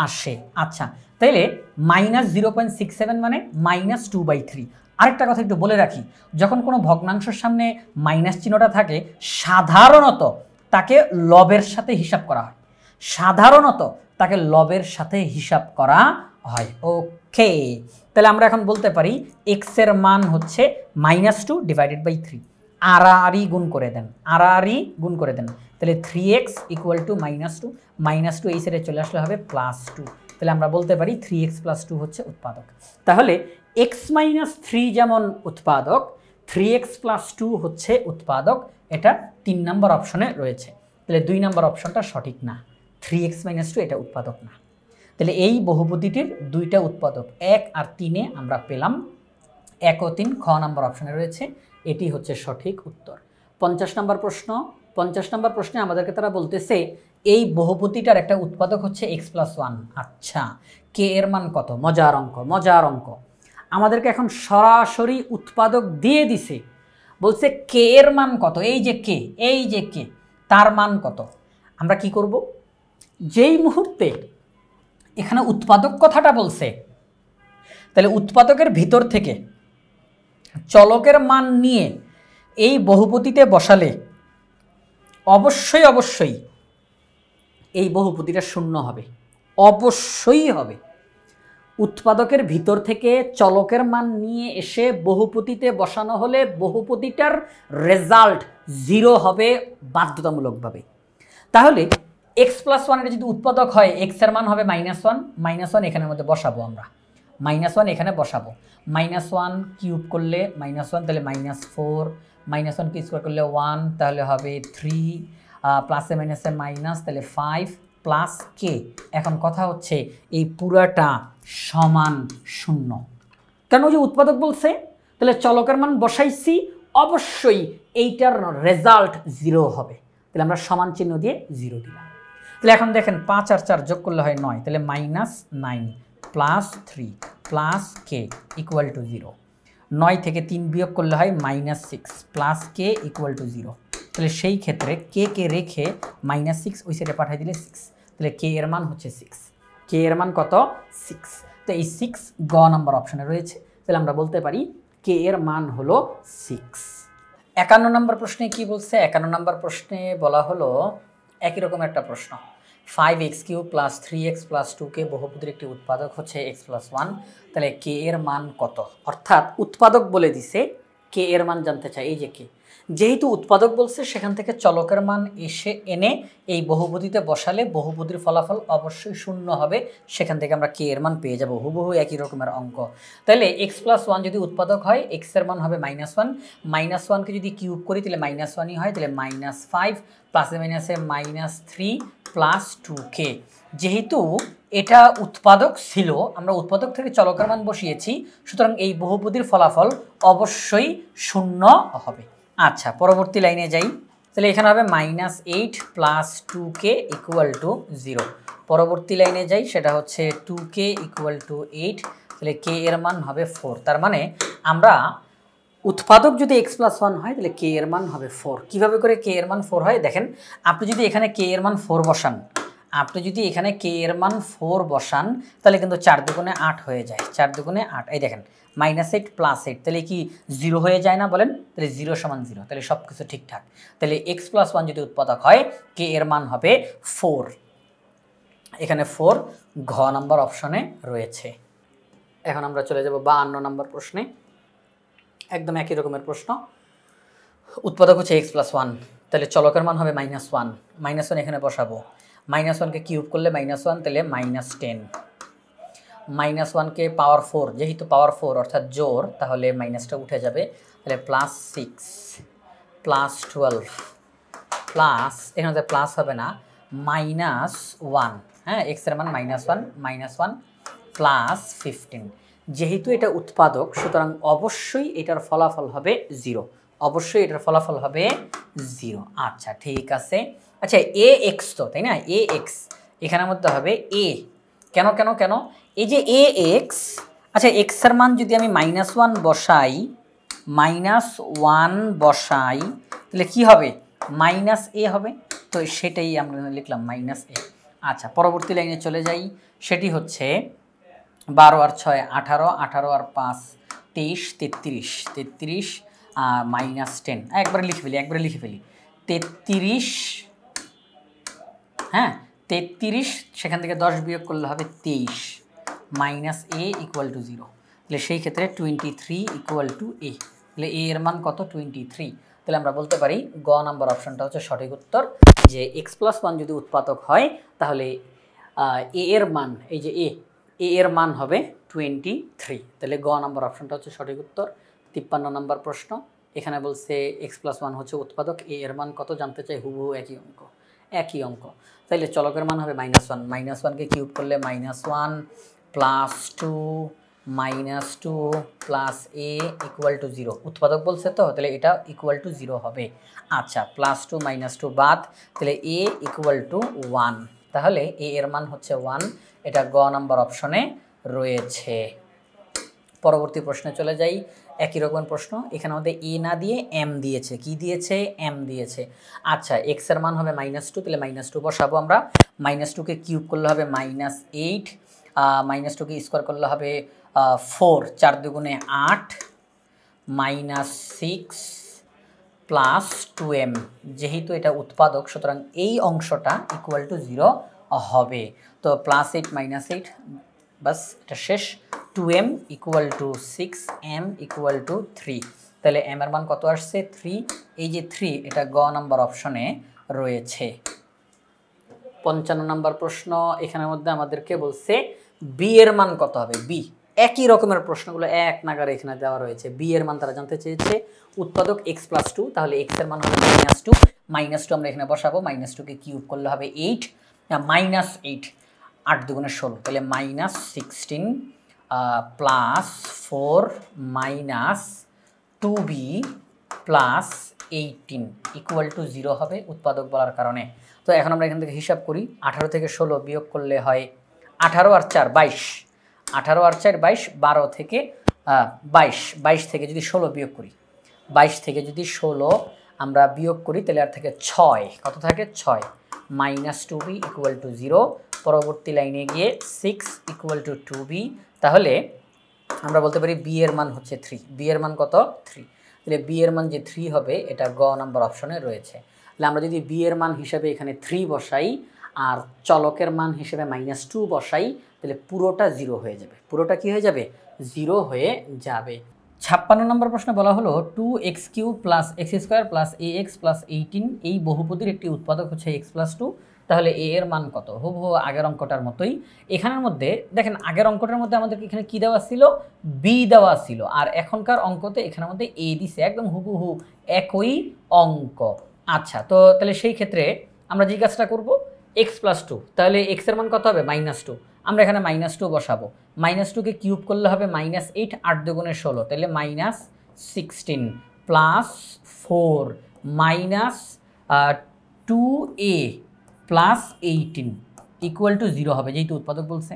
আসে। আচ্ছা, তাইলে -0.67 মানে -2/3। আরেকটা কথা একটু বলে রাখি, যখন কোনো ভগ্নাংশের সামনে মাইনাস চিহ্নটা থাকে সাধারণত তাকে লবের সাথে হিসাব করা হয়, সাধারণত তাকে লবের সাথে হিসাব করা হয়। ওকে, তাহলে আমরা এখন বলতে পারি এক্স এর মান হচ্ছে -2/3। আড়াআড়ি গুণ করে দেন, আড়াআড়ি গুণ করে দেন, তাহলে 3x = -2, -2 এই সাইডে চলে আসলে হবে +2। তাহলে আমরা বলতে পারি 3x + 2 হচ্ছে উৎপাদক। তাহলে x - 3 যেমন উৎপাদক, 3x + 2 হচ্ছে উৎপাদক। এটা 3 নম্বর অপশনে রয়েছে। তাহলে 2 নম্বর অপশনটা সঠিক না, 3x - 2 এটা উৎপাদক না। তাহলে এই বহুপদীটির 2টা উৎপাদক 1 আর 3-এ আমরা পেলাম 1 ও 3 খ নম্বর অপশনে রয়েছে, এটি হচ্ছে সঠিক উত্তর। 50 নম্বর প্রশ্ন। 50 নম্বর প্রশ্নে আমাদেরকে তারা বলতেছে এই বহুপদীটার একটা উৎপাদক হচ্ছে x + 1। আচ্ছা, কে এর মান কত? মজার অঙ্ক, মজার অঙ্ক। আমাদেরকে এখন সরাসরি উৎপাদক দিয়ে দিছে, বলছে কে এর মান কত? এই যে কে, এই যে কে, তার মান কত? আমরা কি করব? যেই মুহূর্তে এখানে উৎপাদক কথাটা বলছে, তাহলে উৎপাদকের ভিতর থেকে চলকের মান নিয়ে এই বহুপদীতে বসালে অবশ্যই অবশ্যই এই বহুপদীটা শূন্য হবে, অবশ্যই হবে। উৎপাদকের ভিতর থেকে চলকের মান নিয়ে এসে বহুপদীতে বসানো হলে বহুপদীটার রেজাল্ট 0 হবে বাধ্যতামূলকভাবে। তাহলে x + 1 এর যদি উৎপাদক হয় x এর মান হবে -1, -1 এখানের মধ্যে বসাবো আমরা, -1 এখানে বসাবো। -1 কিউব করলে -1, তাহলে -4, -1 কি স্কোয়ার করলে 1, তাহলে হবে 3, প্লাসে মাইনাসে মাইনাস, তাহলে 5 প্লাস কে। এখন কথা হচ্ছে এই পুরাটা সমান 0, কেন যে উৎপাদক বলছে, তাহলে চলকের মান বসাইছি, অবশ্যই এইটার রেজাল্ট 0 হবে, তাহলে আমরা সমান চিহ্ন দিয়ে 0 দিলাম। তাহলে এখন দেখেন 5 আর 4 যোগ করলে হয় 9, তাহলে -9 plus 3 plus K equal to 0। 9 থেকে 3 বিয়োগ করলে হয় -6 প্লাস কে ইকুয়াল টু 0। তাহলে সেই ক্ষেত্রে কে কে রেখে -6 ওই সাইডে পাঠিয়ে দিলে 6, তাহলে কে এর মান হচ্ছে 6। কে এর মান কত? 6। তো এই 6 গ নাম্বার অপশনে রয়েছে, তাহলে আমরা বলতে পারি কে এর মান হলো 6। 51 নম্বর প্রশ্নে কি বলছে? 51 নম্বর প্রশ্নে বলা হলো একই রকম একটা প্রশ্ন, 5x³ প্লাস 3x প্লাস 2কে বহুপদীর একটি উৎপাদক হচ্ছে x প্লাস 1, তাহলে কে এর মান কত? অর্থাৎ উৎপাদক বলে দিছে, কে এর মান জানতে চাই। এই যে কে, যেহেতু উৎপাদক বলছে সেখান থেকে চলকের মান এনে এই বহুপদীতে বসালে বহুপদীর ফলাফল অবশ্যই 0 হবে, সেখান থেকে আমরা কে এর মান পেয়ে যাব। হুবহু একই রকমের অঙ্ক। তাহলে x প্লাস 1 যদি উৎপাদক হয়, x এর মান হবে -1, -1কে যদি কিউব করি তাহলে -1ই হয়, তাহলে -5 প্লাসে মাইনাসে -3 প্লাস 2k। যেহেতু এটা উৎপাদক ছিল, আমরা উৎপাদক থেকে চলকের মান বসিয়েছি, সুতরাং এই বহুপদীর ফলাফল অবশ্যই 0 হবে। আচ্ছা, পরবর্তী লাইনে যাই, তাহলে এখানে হবে -8 প্লাস 2k ইকুয়াল টু 0। পরবর্তী লাইনে যাই, সেটা হচ্ছে 2k ইকুয়াল টু 8, তাহলে কে এর মান হবে 4। তার মানে আমরা উৎপাদক যদি x প্লাস 1 হয় তাহলে কে এর মান হবে 4। কীভাবে করে কে এর মান 4 হয় দেখেন, আপনি যদি এখানে কে এর মান 4 বসান, তাহলে কিন্তু 4 দুগুণে 8 হয়ে যায়, 4 দুগুণে 8। এই দেখেন -8 প্লাস 8, তাহলে কি 0 হয়ে যায় না বলেন? তাহলে 0 সমান 0, তাহলে সব কিছু ঠিকঠাক। তাহলে x প্লাস 1 যদি উৎপাদক হয়, কে এর মান হবে 4। এখানে 4 ঘ নাম্বার অপশনে রয়েছে। এখন আমরা চলে যাব 52 নম্বর প্রশ্নে, একদম একই রকমের প্রশ্ন। উৎপাদক হচ্ছে x প্লাস 1, তাহলে চলকের মান হবে -1, -1 এখানে বসাবো, -1কে কিউব করলে -1, তাহলে -10, -1কে পাওয়ার 4, যেহেতু পাওয়ার 4 অর্থাৎ জোর, তাহলে মাইনাসটা উঠে যাবে, তাহলে +6 +12 প্লাস, এখানে প্লাস হবে না, -1, হ্যাঁ, x এর মান -1 প্লাস 15। যেহেতু এটা উৎপাদক, সুতরাং অবশ্যই এটার ফলাফল হবে 0, অবশ্যই এটার ফলাফল হবে 0। আচ্ছা, ঠিক আছে। আচ্ছা, ax তো, তাই না? ax এখানের মধ্যে হবে a, কেন কেন কেন? এই যে ax, আচ্ছা x এর মান যদি আমি -1 বসাই, তাহলে কি হবে? -a হবে, তো সেটাই আমরা লিখলাম -a। আচ্ছা, পরবর্তী লাইনে চলে যাই, সেটি হচ্ছে 12 আর 6 18, 18 আর 5 23, 33 -10, একবারে লিখে ফেলি 33, হ্যাঁ 33, সেখান থেকে 10 বিয়োগ করলে হবে 23, -a ইকুয়াল টু 0। তাহলে সেই ক্ষেত্রে 23 ইকুয়াল টু a, তাহলে a এর মান কত? 23। তাহলে আমরা বলতে পারি গ নাম্বার অপশনটা হচ্ছে সঠিক উত্তর, যে x প্লাস 1 যদি উৎপাদক হয়, তাহলে a এর মান, এই যে a এর মান হবে 23। তাহলে গ নাম্বার অপশনটা হচ্ছে সঠিক উত্তর। 53 নম্বর প্রশ্ন, এখানে বলছে x প্লাস 1 হচ্ছে উৎপাদক, a এর মান কত জানতে চাই, হুবহু একই অঙ্ক। তাইলে চলকের মান হবে -1, -1কে কিউব করলে -1 plus 2 -2 plus a equal to 0। উৎপাদক বলছে তো, তাহলে এটা ইকুয়াল টু 0 হবে। আচ্ছা, +2 -2 বাদ, তাহলে a ইকুয়াল টু 1, তাহলে a এর মান হচ্ছে 1, এটা গ নাম্বার অপশনে রয়েছে। পরবর্তী প্রশ্নে চলে যাই, একই রকম প্রশ্ন, এখানে আমাদের a না দিয়ে m দিয়েছে, কি দিয়েছে? m দিয়েছে। আচ্ছা, x এর মান হবে -2, তাহলে -2 বসাবো আমরা, -2কে কিউব করলে হবে -8, -2কে স্কোয়ার করলে হবে 4, 4 দুগুণে 8, -6 প্লাস 2m, যেহেতু এটা উৎপাদক, সুতরাং এই অংশটা ইকুয়াল টু 0 হবে। তো +8 -8, বাস এটা শেষ। 2m equal to 6, m equal to 3, তাহলে m এর মান কত আসছে? 3। এই যে 3, এটা গ নাম্বার অপশনে রয়েছে। 55 নম্বর প্রশ্ন, এখানের মধ্যে আমাদেরকে বলছে b এর মান কত হবে। b একই রকমের প্রশ্নগুলো এক নাগারে এখানে দেওয়া রয়েছে। বি এর মান তারা জানতে চেয়েছে, উৎপাদক x+2, তাহলে x এর মান হবে -2, -2 আমরা এখানে বসাবো, -2 কে কিউব করলে হবে 8, -8, 8 দুগুণে 16, তাহলে -16 +4 -2b +18 = 0 হবে উৎপাদক বলার কারণে। তো এখন আমরা এখান থেকে হিসাব করি, 18 থেকে 16 বিয়োগ করলে হয় 18 আর 4 22, 18 আর 4 22, 12 থেকে 22, 22 থেকে যদি 16 বিয়োগ করি, 22 থেকে যদি 16 আমরা বিয়োগ করি তাহলে আর থেকে 6, কত থাকে 6, -2b = 0, পরবর্তী লাইনে গিয়ে 6 = 2b, তাহলে আমরা বলতে পারি বি এর মান হচ্ছে 3, বি এর মান কত 3, তাহলে বি এর মান যে 3 হবে এটা গ নাম্বার অপশনে রয়েছে। তাহলে আমরা যদি বি এর মান হিসাবে এখানে 3 বসাই আর চলকের মান হিসেবে -2 বসাই, তাহলে পুরোটা 0 হয়ে যাবে, পুরোটা কি হয়ে যাবে 0 হয়ে যাবে। 56 নম্বর প্রশ্নে বলা হলো 2x³ + x² + ax + 18 এই বহুপদীর একটি উৎপাদক হচ্ছে x+2, তাহলে a এর মান কত? হুবহু আগের অঙ্কটার মতোই। এখানের মধ্যে দেখেন আগের অঙ্কটার মধ্যে আমাদেরকে এখানে কি দেওয়া ছিল, b দেওয়া ছিল, আর এখনকার অঙ্কতে এখানের মধ্যে a দিছে, একদম হুবহু একই অঙ্ক। আচ্ছা, তো তাহলে সেই ক্ষেত্রে আমরা যে কাজটা করব, x+2, তাহলে x এর মান কত হবে -2, আমরা এখানে -2 বসাবো, -2 কে কিউব করলে হবে -8, 8 দুগুণে 16, তাহলে -16 +4 -2a +18 = 0 হবে, যেহেতু উৎপাদক বলছে।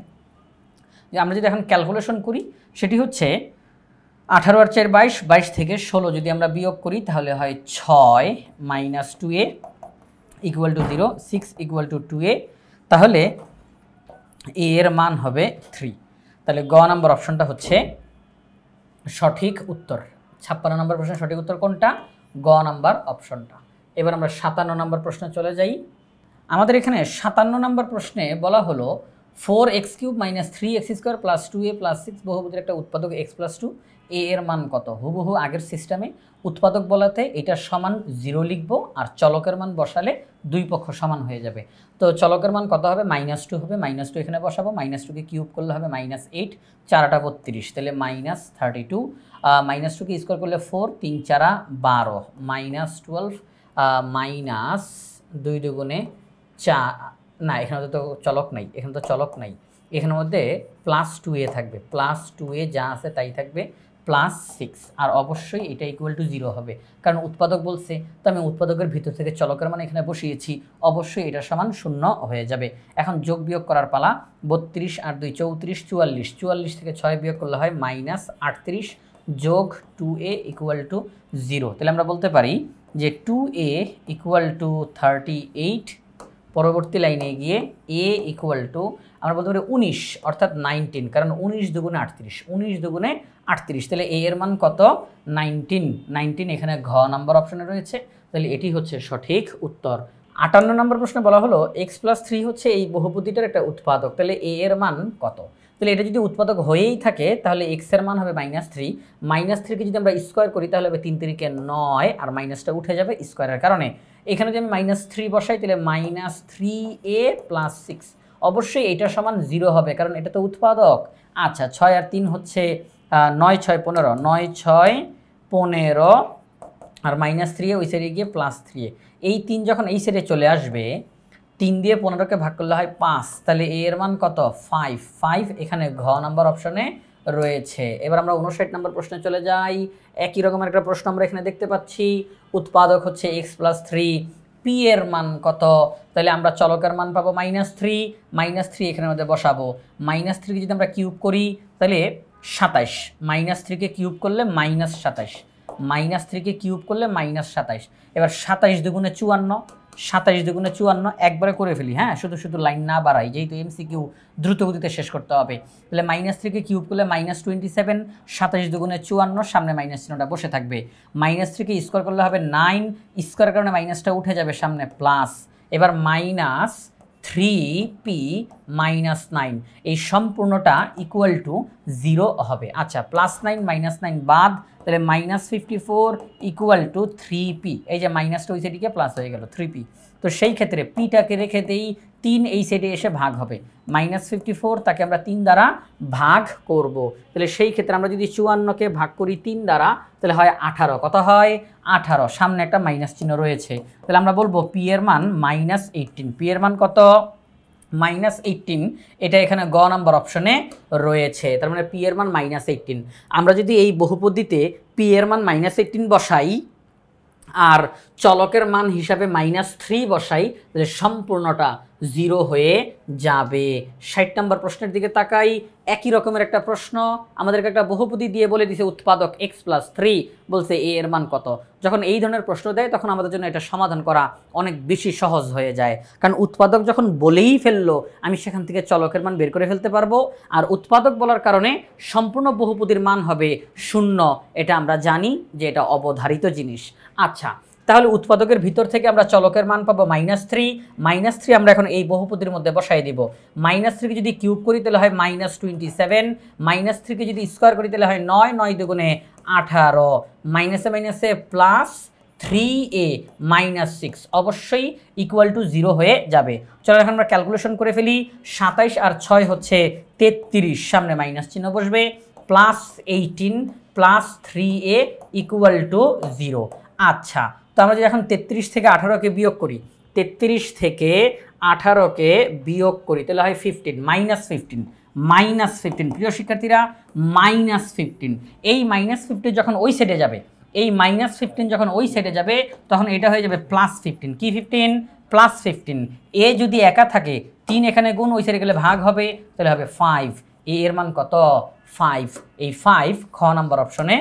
যে আমরা যদি এখন ক্যালকুলেশন করি সেটি হচ্ছে 18 আর 4 22, 22 থেকে 16 যদি আমরা বিয়োগ করি তাহলে হয় 6 -2a = 0, 6 = 2a, তাহলে a এর মান হবে 3, তাহলে গ নাম্বার অপশনটা হচ্ছে সঠিক উত্তর। 56 নম্বর প্রশ্নের সঠিক উত্তর কোনটা? গ নাম্বার অপশনটা। এবার আমরা 57 নম্বর প্রশ্নে চলে যাই। আমাদের এখানে 57 নম্বর প্রশ্নে বলা হলো 4x³ - 3x² + 2a + 6 বহুপদীর একটা উৎপাদক x+2, a এর মান কত? হুবহু আগের সিস্টেমে উৎপাদক বলাতে এটা সমান 0 লিখব, আর চলকের মান বসালে দুই পক্ষ সমান হয়ে যাবে। তো চলকের মান কত হবে? -2 হবে, -2 এখানে বসাবো, -2 কে কিউব করলে হবে -8, 4 = 32, তাহলে -32, -2 কে স্কোয়ার করলে 4, 3 4 12, -12 -2 দুগুণে 4, না এখানে তো চলক নাই, এখানে তো চলক নাই, এখানের মধ্যে +2a থাকবে, +2a যা আছে তাই থাকবে, +6, আর অবশ্যই এটা = 0 হবে, কারণ উৎপাদক বলছে, তো আমি উৎপাদকের ভিতর থেকে চলকের মান এখানে বসিয়েছি, অবশ্যই এটা সমান 0 হয়ে যাবে। এখন যোগ বিয়োগ করার পালা, 32 আর 2 34, 44, 44 থেকে 6 বিয়োগ করলে হয় -38 যোগ 2a = 0, তাহলে আমরা বলতে পারি যে 2a = 38, পরবর্তী লাইনে গিয়ে a = আমরা বলতে পারি 19, অর্থাৎ 19, কারণ 19 দুগুণে 38, 19 দুগুণে 38, তাহলে a এর মান কত? 19 এখানে ঘ নাম্বার অপশনে রয়েছে, তাহলে এটি হচ্ছে সঠিক উত্তর। 58 নম্বর প্রশ্নে বলা হলো x+3 হচ্ছে এই বহুপদীটার একটা উৎপাদক, তাহলে a এর মান কত? তাহলে এটা যদি উৎপাদক হয়েই থাকে তাহলে x এর মান হবে -3, -3 কে যদি আমরা স্কোয়ার করি তাহলে হবে 3 × 3 = 9, আর মাইনাসটা উঠে যাবে স্কোয়ারের কারণে। এখানে যদি আমি -3 বসাই তাহলে -3a + 6, অবশ্যই এটা সমান 0 হবে, কারণ এটা তো উৎপাদক। আচ্ছা, 6 আর 3 হচ্ছে 9 6 15, 9 6 15, আর -3a ওই সাইডে গিয়ে +3a, এই 3 যখন এই সাইডে চলে আসবে, 3 দিয়ে 15কে ভাগ করলে হয় 5, তাহলে a এর মান কত? 5 এখানে ঘ নাম্বার অপশনে রয়েছে। এবার আমরা 59 নম্বর প্রশ্নে চলে যাই। একই রকমের একটা প্রশ্ন আমরা এখানে দেখতে পাচ্ছি, উৎপাদক হচ্ছে x+3, p এর মান কত? তাহলে আমরা চলকের মান পাবো -3, -3 এখানের মধ্যে বসাবো, -3 কে যদি আমরা কিউব করি তাহলে 27, -3 কে কিউব করলে -27, -3 কে কিউব করলে -27, এবার 27 দুগুণে 54, 27 দুগুণে 54, একবারে করে ফেলি, হ্যাঁ, শুধু লাইন না বাড়াই, যেহেতু এমসিকিউ দ্রুত গতিতে শেষ করতে হবে। তাহলে -3 কে কিউব করলে -27, 27 দুগুণে 54, সামনে মাইনাস চিহ্নটা বসে থাকবে, -3 কে স্কোয়ার করলে হবে 9, স্কোয়ারের কারণে মাইনাসটা উঠে যাবে, সামনে প্লাস, এবার -3p -9, এই সম্পূর্ণটা = 0 হবে। আচ্ছা, +9 -9 বাদ, তাহলে -54 = 3p, এই যে মাইনাসটা ওই সাইডে প্লাস হয়ে গেল 3p। তো সেই ক্ষেত্রে পিটাকে রেখে দেই, 3 এই সাইডে এসে ভাগ হবে, -54 তাকে আমরা 3 দ্বারা ভাগ করব। তাহলে সেই ক্ষেত্রে আমরা যদি 54কে ভাগ করি 3 দ্বারা তাহলে হয় 18। কত হয়? 18। সামনে একটা মাইনাস চিহ্ন রয়েছে, তাহলে আমরা বলবো পি এর মান -18। পি এর মান কত? -18। এটা এখানে গ নাম্বার অপশনে রয়েছে, তার মানে পি এর মান -18। আমরা যদি এই বহুপদীতে পি এর মান -18 বসাই আর চলকের মান হিসাবে -3 বসাই তাহলে সম্পূর্ণটা 0 হয়ে যাবে। 60 নম্বর প্রশ্নের দিকে তাকাই, একই রকমের একটা প্রশ্ন, আমাদেরকে একটা বহুপদী দিয়ে বলে দিছে উৎপাদক x+3, বলছে a এর মান কত। যখন এই ধরনের প্রশ্ন দেয় তখন আমাদের জন্য এটা সমাধান করা অনেক বেশি সহজ হয়ে যায়, কারণ উৎপাদক যখন বলেই ফেললো আমি সেখান থেকে চলকের মান বের করে ফেলতে পারবো, আর উৎপাদক বলার কারণে সম্পূর্ণ বহুপদীর মান হবে 0। এটা আমরা জানি যে এটা অবধারিত জিনিস। আচ্ছা, তাহলে উৎপাদকের ভিতর থেকে আমরা চলকের মান পাবো -3। -3 আমরা এখন এই বহুপদীর মধ্যে বসাই দিব। -3 কে যদি কিউব করি তাহলে হয় -27, -3 কে যদি স্কোয়ার করি তাহলে হয় 9, 9 দুগুণে 18, মাইনাসে মাইনাসে প্লাস 3a -6 অবশ্যই ইকুয়াল টু 0 হয়ে যাবে। চলো এখন আমরা ক্যালকুলেশন করে ফেলি। 27 আর 6 হচ্ছে 33, সামনে মাইনাস চিহ্ন বসবে, +18 প্লাস 3a ইকুয়াল টু 0। আচ্ছা, তো আমরা যদি এখন 33 থেকে 18কে বিয়োগ করি, 33 থেকে 18কে বিয়োগ করি তাহলে হয় 15, -15 প্রিয় শিক্ষার্থীরা, -15। এই -15 যখন ওই সাইডে যাবে, এই -15 যখন ওই সাইডে যাবে তখন এটা হয়ে যাবে +15। কি 15? +15। এ যদি একা থাকে 3 এখানে গুণ, ওই সাইডে গেলে ভাগ হবে, তাহলে হবে 5। এর মান কত? 5। এই 5 খ নাম্বার অপশনে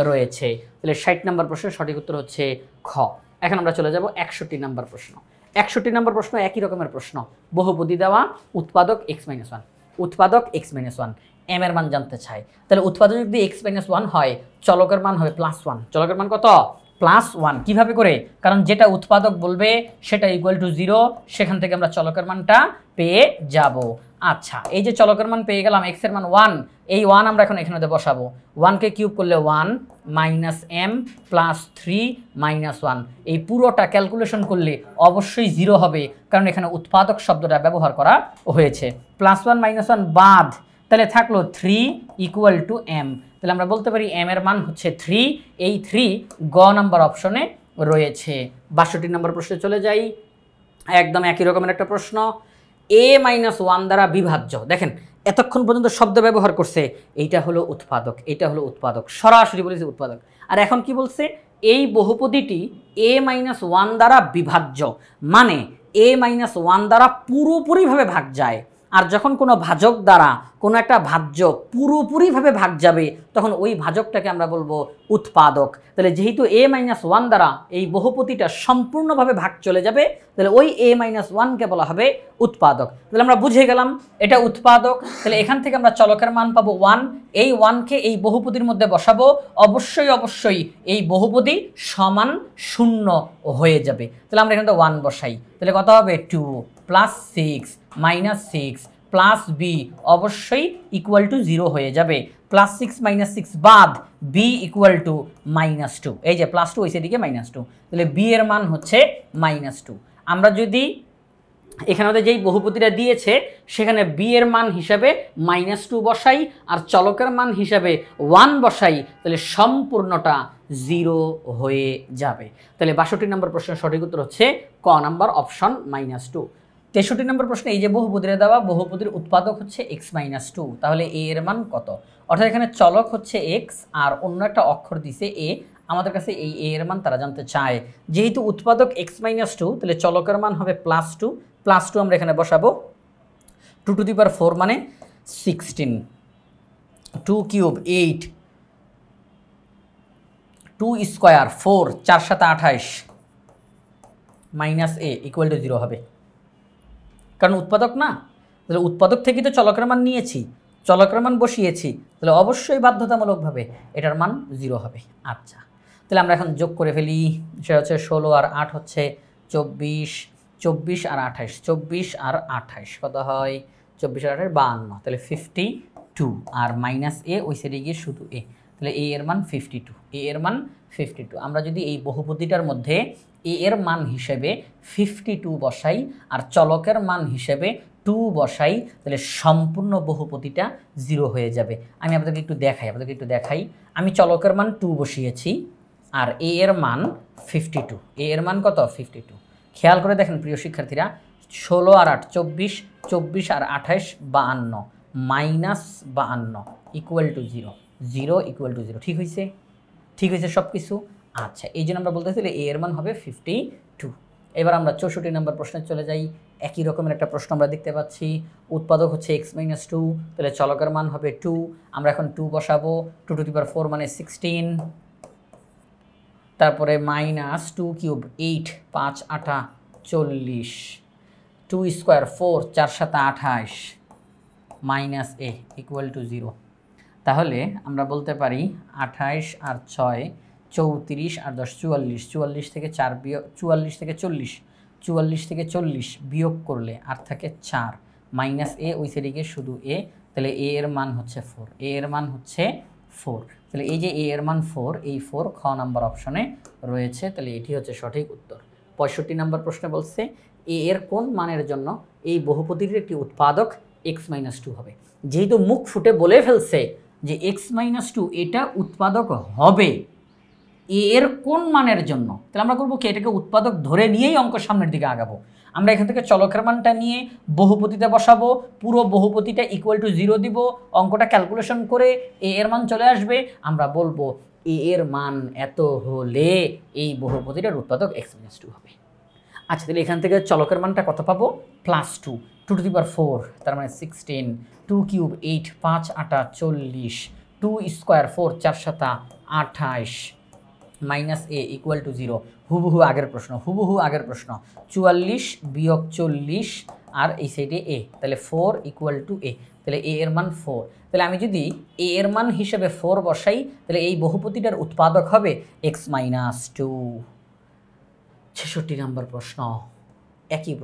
রয়েছে। তাহলে 60 নম্বর প্রশ্নের সঠিক উত্তর হচ্ছে খ। এখন আমরা চলে যাব 61 নম্বর প্রশ্ন। 61 নম্বর প্রশ্ন একই রকমের প্রশ্ন, বহুপদী দেওয়া, উৎপাদক x-1, উৎপাদক x-1, m এর মান জানতে চাই। তাহলে উৎপাদক যদি x-1 হয় চলকের মান হবে +1। চলকের মান কত? +1। কিভাবে করে? কারণ যেটা উৎপাদক বলবে সেটা ইকুয়াল টু 0, সেখান থেকে আমরা চলকের মানটা পেয়ে যাব। আচ্ছা, এই যে চলকের মান পেয়ে গেলাম, x এর মান 1, এই 1 আমরা এখন এখানে বসাবো। 1কে কিউব করলে 1 -m প্লাস 3 -1, এই পুরোটা ক্যালকুলেশন করলে অবশ্যই 0 হবে, কারণ এখানে উৎপাদক শব্দটা ব্যবহার করা হয়েছে। +1 -1 বাদ, তাহলে থাকলো 3 ইকুয়াল টু m। তাহলে আমরা বলতে পারি m এর মান হচ্ছে 3। এই 3 গ নাম্বার অপশনে রয়েছে। 62 নম্বর প্রশ্নে চলে যাই, একদম একই রকমের একটা প্রশ্ন, a-1 দ্বারা বিভাজ্য। দেখেন এতক্ষণ পর্যন্ত শব্দ ব্যবহার করছে, এইটা হলো উৎপাদক, এইটা হলো উৎপাদক, সরাসরি বলেছে উৎপাদক। আর এখন কি বলছে? এই বহুপদীটি a-1 দ্বারা বিভাজ্য, মানে a-1 দ্বারা পুরোপুরিভাবে ভাগ যায়। আর যখন কোনো ভাজক দ্বারা কোনো একটা ভাজ্য পুরোপুরিভাবে ভাগ যাবে তখন ওই ভাজকটাকে আমরা বলবো উৎপাদক। তাহলে যেহেতু a-1 দ্বারা এই বহুপদীটা সম্পূর্ণভাবে ভাগ চলে যাবে, তাহলে ওই a-1কে বলা হবে উৎপাদক। তাহলে আমরা বুঝে গেলাম এটা উৎপাদক। তাহলে এখান থেকে আমরা চলকের মান পাবো 1, এই 1কে এই বহুপদীর মধ্যে বসাবো, অবশ্যই অবশ্যই এই বহুপদী সমান 0 হয়ে যাবে। তাহলে আমরা এখানে 1 বসাই, তাহলে কত হবে? 2 + 6 -6 প্লাস b অবশ্যই ইকুয়াল টু 0 হয়ে যাবে। +6 -6 বাদ, b ইকুয়াল টু -2। এই যে +2 ওই সেদিকে -2, তাহলে b এর মান হচ্ছে -2। আমরা যদি এখানে যেই বহুপদীটা দিয়েছে সেখানে b এর মান হিসাবে -2 বসাই আর চলকের মান হিসাবে 1 বসাই, তাহলে সম্পূর্ণটা 0 হয়ে যাবে। তাহলে 62 নম্বর প্রশ্নের সঠিক উত্তর হচ্ছে ক নাম্বার অপশন -2। 63 নম্বর প্রশ্নে এই যে বহুপদীরা দেওয়া, বহুপদীর উৎপাদক হচ্ছে x-2, তাহলে a এর মান কত? অর্থাৎ এখানে চলক হচ্ছে x আর অন্য একটা অক্ষর দিছে a, আমাদের কাছে এই a এর মান তারা জানতে চায়। যেহেতু উৎপাদক x-2 তাহলে চলকের মান হবে +2, +2 আমরা এখানে বসাবো। 2 টু দি পাওয়ার 4 মানে 16, 2 cube 8, 2 square 4, 4 × 7 28, -a equal to 0 হবে, কারণ উৎপাদক না। তাহলে উৎপাদক থেকে তো চলকের মান নিয়েছি, চলকের মান বসিয়েছি, তাহলে অবশ্যই বাধ্যতামূলকভাবে এটার মান 0 হবে। আচ্ছা, তাহলে আমরা এখন যোগ করে ফেলি, সেটা হচ্ছে 16 আর 8 হচ্ছে 24, 24 আর 28, 24 আর 28 কত হয়? 24 আর 28 52, তাহলে 52 আর -a ওই সাইডে গিয়ে শুধু a, তাহলে a এর মান 52, a এর মান 52। আমরা যদি এই বহুপদীটার মধ্যে এ এর মান হিসেবে 52 বসাই আর চলকের মান হিসেবে 2 বসাই, তাহলে সম্পূর্ণ বহুপদীটা 0 হয়ে যাবে। আমি আপনাদেরকে একটু দেখাই। আমি চলকের মান 2 বসিয়েছি আর এ এর মান 52। এ এর মান কত? 52। খেয়াল করে দেখেন প্রিয় শিক্ষার্থীরা, 16 আর 8 24, 24 আর 28 52, -52 ইকুয়াল টু 0, 0 ইকুয়াল টু 0। ঠিক হয়েছে সব কিছু। আচ্ছা, এই জন্য আমরা বলতেছি এ এর মান হবে 52। এবার আমরা 64 নম্বর প্রশ্নে চলে যাই। একই রকমের একটা প্রশ্ন আমরা দেখতে পাচ্ছি। উৎপাদক হচ্ছে x-2, তাহলে চলকের মান হবে 2। আমরা এখন 2 বসাবো। 2 টু দি পাওয়ার 4 মানে 16, তারপরে -2 cube 8, 5 8 40, 2 square 4, 4 7 28, minus a equal to 0। তাহলে আমরা বলতে পারি 28 আর 6 34 আর 10 44, 44 থেকে 4 বিয়োগ 44 থেকে 40, 44 থেকে 40 বিয়োগ করলে আর থাকে 4, মাইনাস a, ওই সাইডে শুধু a, তাহলে a এর মান হচ্ছে 4, a এর মান হচ্ছে 4। তাহলে এই যে a এর মান 4, এই 4 খ নাম্বার অপশনে রয়েছে, তাহলে এটি হচ্ছে সঠিক উত্তর। 65 নম্বর প্রশ্নে বলছে a এর কোন মানের জন্য এই বহুপদীর একটি উৎপাদক x-2 হবে। যেহেতু মুখ ফুটে বলে ফেলছে যে x-2 এটা উৎপাদক হবে, এ এর কোন মানের জন্য, তাহলে আমরা করবো কি, এটাকে উৎপাদক ধরে নিয়েই অঙ্ক সামনের দিকে আগাবো। আমরা এখান থেকে চলকের মানটা নিয়ে বহুপদীতে বসাবো, পুরো বহুপদীটা ইকুয়াল টু 0 দিব, অঙ্কটা ক্যালকুলেশন করে এ এর মান চলে আসবে। আমরা বলবো এ এর মান এত হলে এই বহুপদীটার উৎপাদক x-2 হবে। আচ্ছা, তাহলে এখান থেকে চলকের মানটা কত পাবো? +2, 2 টু দি পাওয়ার 4 তার মানে 16, 2 cube 8, 5 8 40, 2 square 4, 4 7 28, minus a equal to 0। হুবহু আগের প্রশ্ন 44 বিয়োগ 40 আর এই সাইডে a, তাহলে 4 ইকুয়াল টু a, তাহলে a এর মান 4। তাহলে আমি যদি a এর মান হিসেবে 4 বসাই, তাহলে এই বহুপদীটার উৎপাদক হবে x-2। 66 নম্বর প্রশ্ন, একই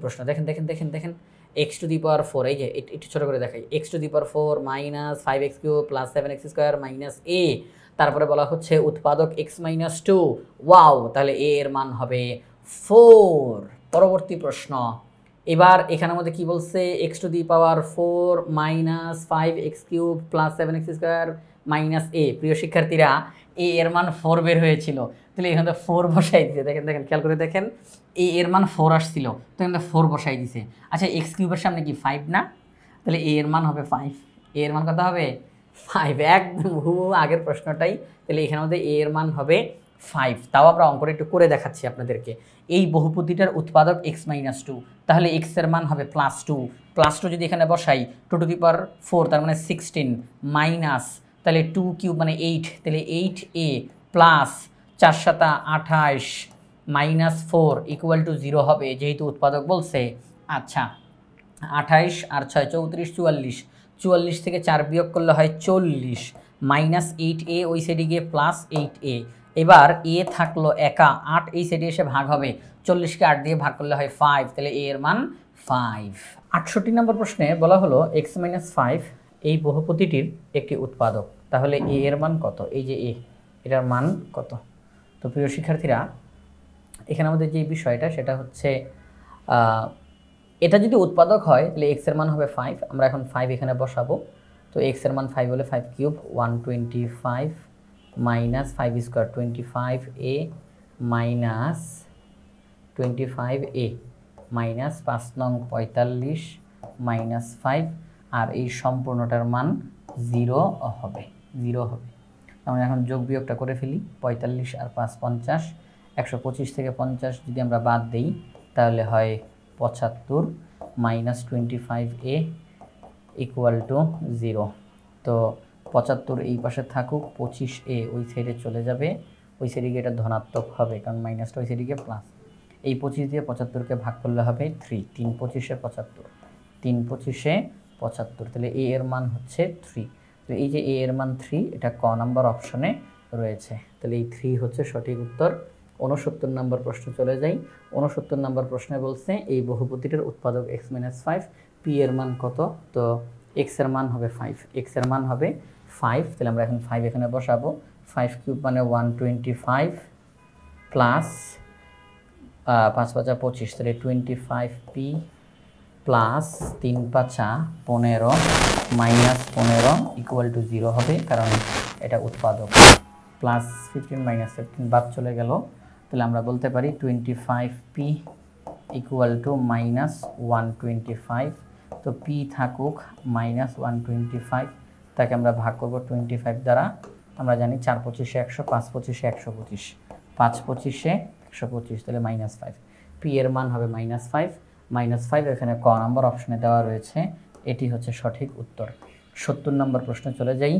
প্রশ্ন দেখেন x টু দি পাওয়ার 4, এই যে একটু ছোটো করে দেখাই, x to the power 4 minus 5x cube plus 7x square minus a, তারপরে বলা হচ্ছে উৎপাদক x-2। ওয়াও, তাহলে a এর মান হবে 4। পরবর্তী প্রশ্ন, এবার এখানের মধ্যে কি বলছে, x to the power 4 minus 5x cube plus 7x square minus a। প্রিয় শিক্ষার্থীরা, a এর মান 4 বের হয়েছিল, তাহলে এখানে 4 বসাই দিছে। দেখেন খেয়াল করে দেখেন, a এর মান 4 আসছিল, তো এখানে 4 বসাই দিছে। আচ্ছা, x কিউবের সামনে কি 5 না, তাহলে a এর মান হবে 5। a এর মান কত হবে? 5, একদম হুবহু আগের প্রশ্নটাই। তাহলে এখানের মধ্যে a এর মান হবে 5। তাও আমরা অঙ্কটা একটু করে দেখাচ্ছি আপনাদেরকে। এই বহুপদীটার উৎপাদক x-2, তাহলে x এর মান হবে +2 যদি এখানে বসাই, 2 টু দি পাওয়ার 4 তার মানে 16, মাইনাস তাহলে 2 কিউব মানে 8, তাহলে 8a plus 4 7 28 minus 4 equal to 0 হবে, যেহেতু উৎপাদক বলছে। আচ্ছা, 28 আর 6 34, 44, 44 থেকে 4 বিয়োগ করলে হয় 40, মাইনাস 8a ওই সাইডে গিয়ে প্লাস 8a। এবার a থাকলো একা, 8 এই সাইডে এসে ভাগ হবে, 40কে 8 দিয়ে ভাগ করলে হয় 5, তাহলে a এর মান 5। 68 নম্বর প্রশ্নে বলা হলো x-5 এই বহুপদীটির একটি উৎপাদক, তাহলে a এর মান কত? এই যে a, এটার মান কত? তো প্রিয় শিক্ষার্থীরা, এখানে আমাদের যে বিষয়টা সেটা হচ্ছে এটা যদি উৎপাদক হয় তাহলে x এর মান হবে 5। আমরা এখন 5 এখানে বসাবো, তো x এর মান 5 হলে 5 cube 125 minus 5 square 25a minus 25a minus 5 নং 45 মাইনাস 5, আর এই সম্পূর্ণটার মান 0 হবে। আমরা এখন যোগ বিয়োগটা করে ফেলি, 45 আর 5 50, 125 থেকে 50 যদি আমরা বাদ দিই তাহলে হয় 75 মাইনাস 25a ইকুয়াল টু 0। তো 75 এই পাশে থাকুক, 25a ওই সাইডে চলে যাবে, ওই সাইডে গিয়ে এটা ধনাত্মক হবে কারণ মাইনাসটা ওই সাইডে গিয়ে প্লাস। এই 25 দিয়ে 75কে ভাগ করলে হবে 3, 3 25-এ 75, 3 25-এ 75, তাহলে a এর মান হচ্ছে 3। তো এই যে a এর মান 3, এটা ক নাম্বার অপশনে রয়েছে, তাহলে এই 3 হচ্ছে সঠিক উত্তর। 69 নম্বর প্রশ্ন চলে যাই। 69 নম্বর প্রশ্নে বলছে এই বহুপদীটির উৎপাদক x-5, p এর মান কত? তো x এর মান হবে 5, x এর মান হবে 5, তাহলে আমরা এখন 5 এখানে বসাবো। 5 কিউব মানে 125 প্লাস 5 5 25, তাহলে 25p plus 3 5 15 minus 15 equal to 0 হবে, কারণ এটা উৎপাদক। প্লাস 15 মাইনাস 15 বাদ চলে গেল, তাহলে আমরা বলতে পারি 25p ইকুয়াল টু মাইনাস 125। তো p থাকুক মাইনাস 125, তাকে আমরা ভাগ করব 25 দ্বারা। আমরা জানি 4 25 100, 5 25 125, 5 25 125, তাহলে -5। p এর মান হবে -5 এখানে ক নাম্বার অপশনে দেওয়া রয়েছে, এটি হচ্ছে সঠিক উত্তর। 70 নম্বর প্রশ্নে চলে যাই।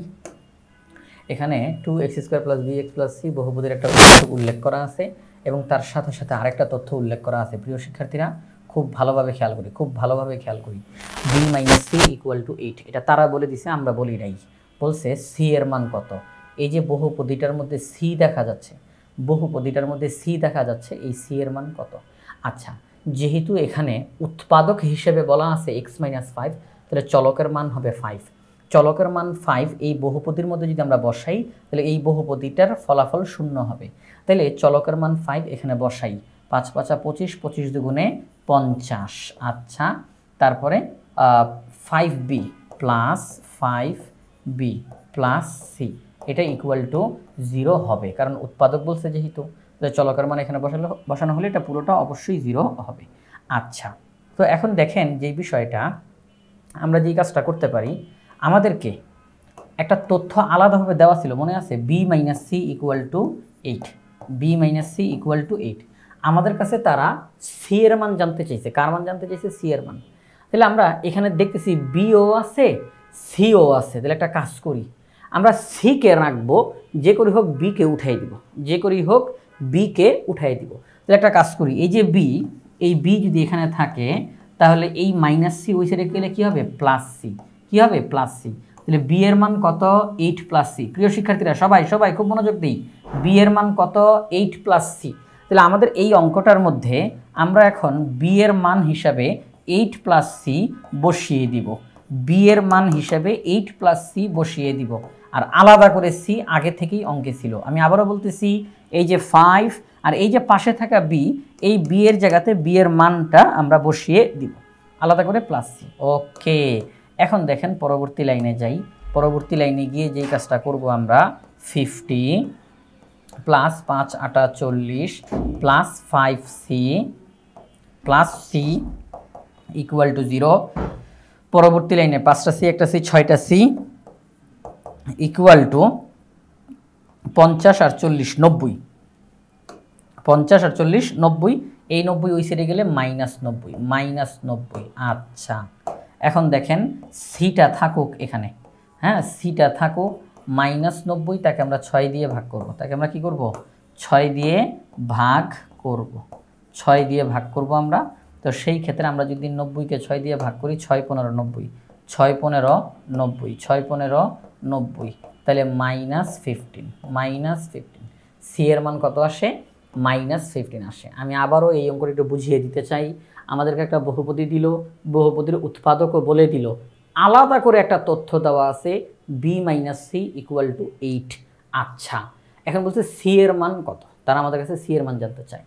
এখানে 2x² + bx + c বহুপদীর একটা তথ্য উল্লেখ করা আছে এবং তার সাথে সাথে আরেকটা তথ্য উল্লেখ করা আছে। প্রিয় শিক্ষার্থীরা খুব ভালোভাবে খেয়াল করি, b - c = 8। এটা তারা বলে দিছে, আমরা বলি নাই। বলছে c এর মান কত। এই যে বহুপদীটার মধ্যে c দেখা যাচ্ছে, এই c এর মান কত? আচ্ছা, যেহেতু এখানে উৎপাদক হিসেবে বলা আছে x - 5, তাহলে চলকের মান হবে 5। চলকের মান 5 এই বহুপদীর মধ্যে যদি আমরা বসাই, তাহলে এই বহুপদীটার ফলাফল 0 হবে। তাহলে চলকের মান 5 এখানে বসাই। 5 5 25, 25 দুগুণে 50। আচ্ছা, তারপরে 5b প্লাস c, এটা ইকুয়াল টু 0 হবে, কারণ উৎপাদক বলছে যেহেতু। চলকের মান এখানে বসানো হলে এটা পুরোটা অবশ্যই 0 হবে। আচ্ছা, তো এখন দেখেন যে বিষয়টা, আমরা যেই কাজটা করতে পারি, আমাদেরকে একটা তথ্য আলাদাভাবে দেওয়া ছিল, মনে আছে? b - c = 8। আমাদের কাছে তারা c এর মান জানতে চাইছে। কার মান জানতে চাইছে? c এর মান। তাহলে আমরা এখানে দেখতেছি b ও আছে, c ও আছে। তাহলে একটা কাজ করি, আমরা c কে রাখবো, যে করি হোক b কে উঠাই দিব, তাহলে একটা কাজ করি, এই যে b, এই b যদি এখানে থাকে, তাহলে এই -c ওই সাইডে গেলে কি হবে? +c। তাহলে b এর মান কত? 8 + c। প্রিয় শিক্ষার্থীরা সবাই খুব মনোযোগ দিই। b এর মান কত? 8 + c। তাহলে আমাদের এই অঙ্কটার মধ্যে আমরা এখন b এর মান হিসাবে 8 + c বসিয়ে দিব। আর আলাদা করে c আগে থেকেই অঙ্কে ছিল। আমি আবারও বলতেছি, এই যে 5 আর এই যে পাশে থাকা b, এই b এর জায়গাতে b এর মানটা আমরা বসিয়ে দিব, আলাদা করে +c। ওকে, এখন দেখেন পরবর্তী লাইনে যাই। পরবর্তী লাইনে গিয়ে যেই কাজটা করব আমরা, 50 + 5 8 40 + 5c = 0। পরবর্তী লাইনে 5টা c, একটা c, 6টা c = 50 আর 40 90। 50 আর 40 90, এই 90 ওই সাইডে গেলে -90। আচ্ছা, এখন দেখেন সিটা থাকুক এখানে, হ্যাঁ, সিটা থাকুক -90, তাকে আমরা 6 দিয়ে ভাগ করব। তাকে আমরা কি করব? 6 দিয়ে ভাগ করব আমরা। তো সেই ক্ষেত্রে আমরা যদি 90-কে 6 দিয়ে ভাগ করি, 6 15 90, 6 15 90, 6 15 90, তাহলে -15। সি এর মান কত আসে? -15 আসে। আমি আবারও এই অঙ্কটা একটু বুঝিয়ে দিতে চাই। আমাদেরকে একটা বহুপদী দিল, বহুপদীর উৎপাদকও বলে দিল, আলাদা করে একটা তথ্য দেওয়া আছে b - c = 8। আচ্ছা, এখন বলছে c এর মান কত, তারা আমাদের কাছে c এর মান জানতে চায়।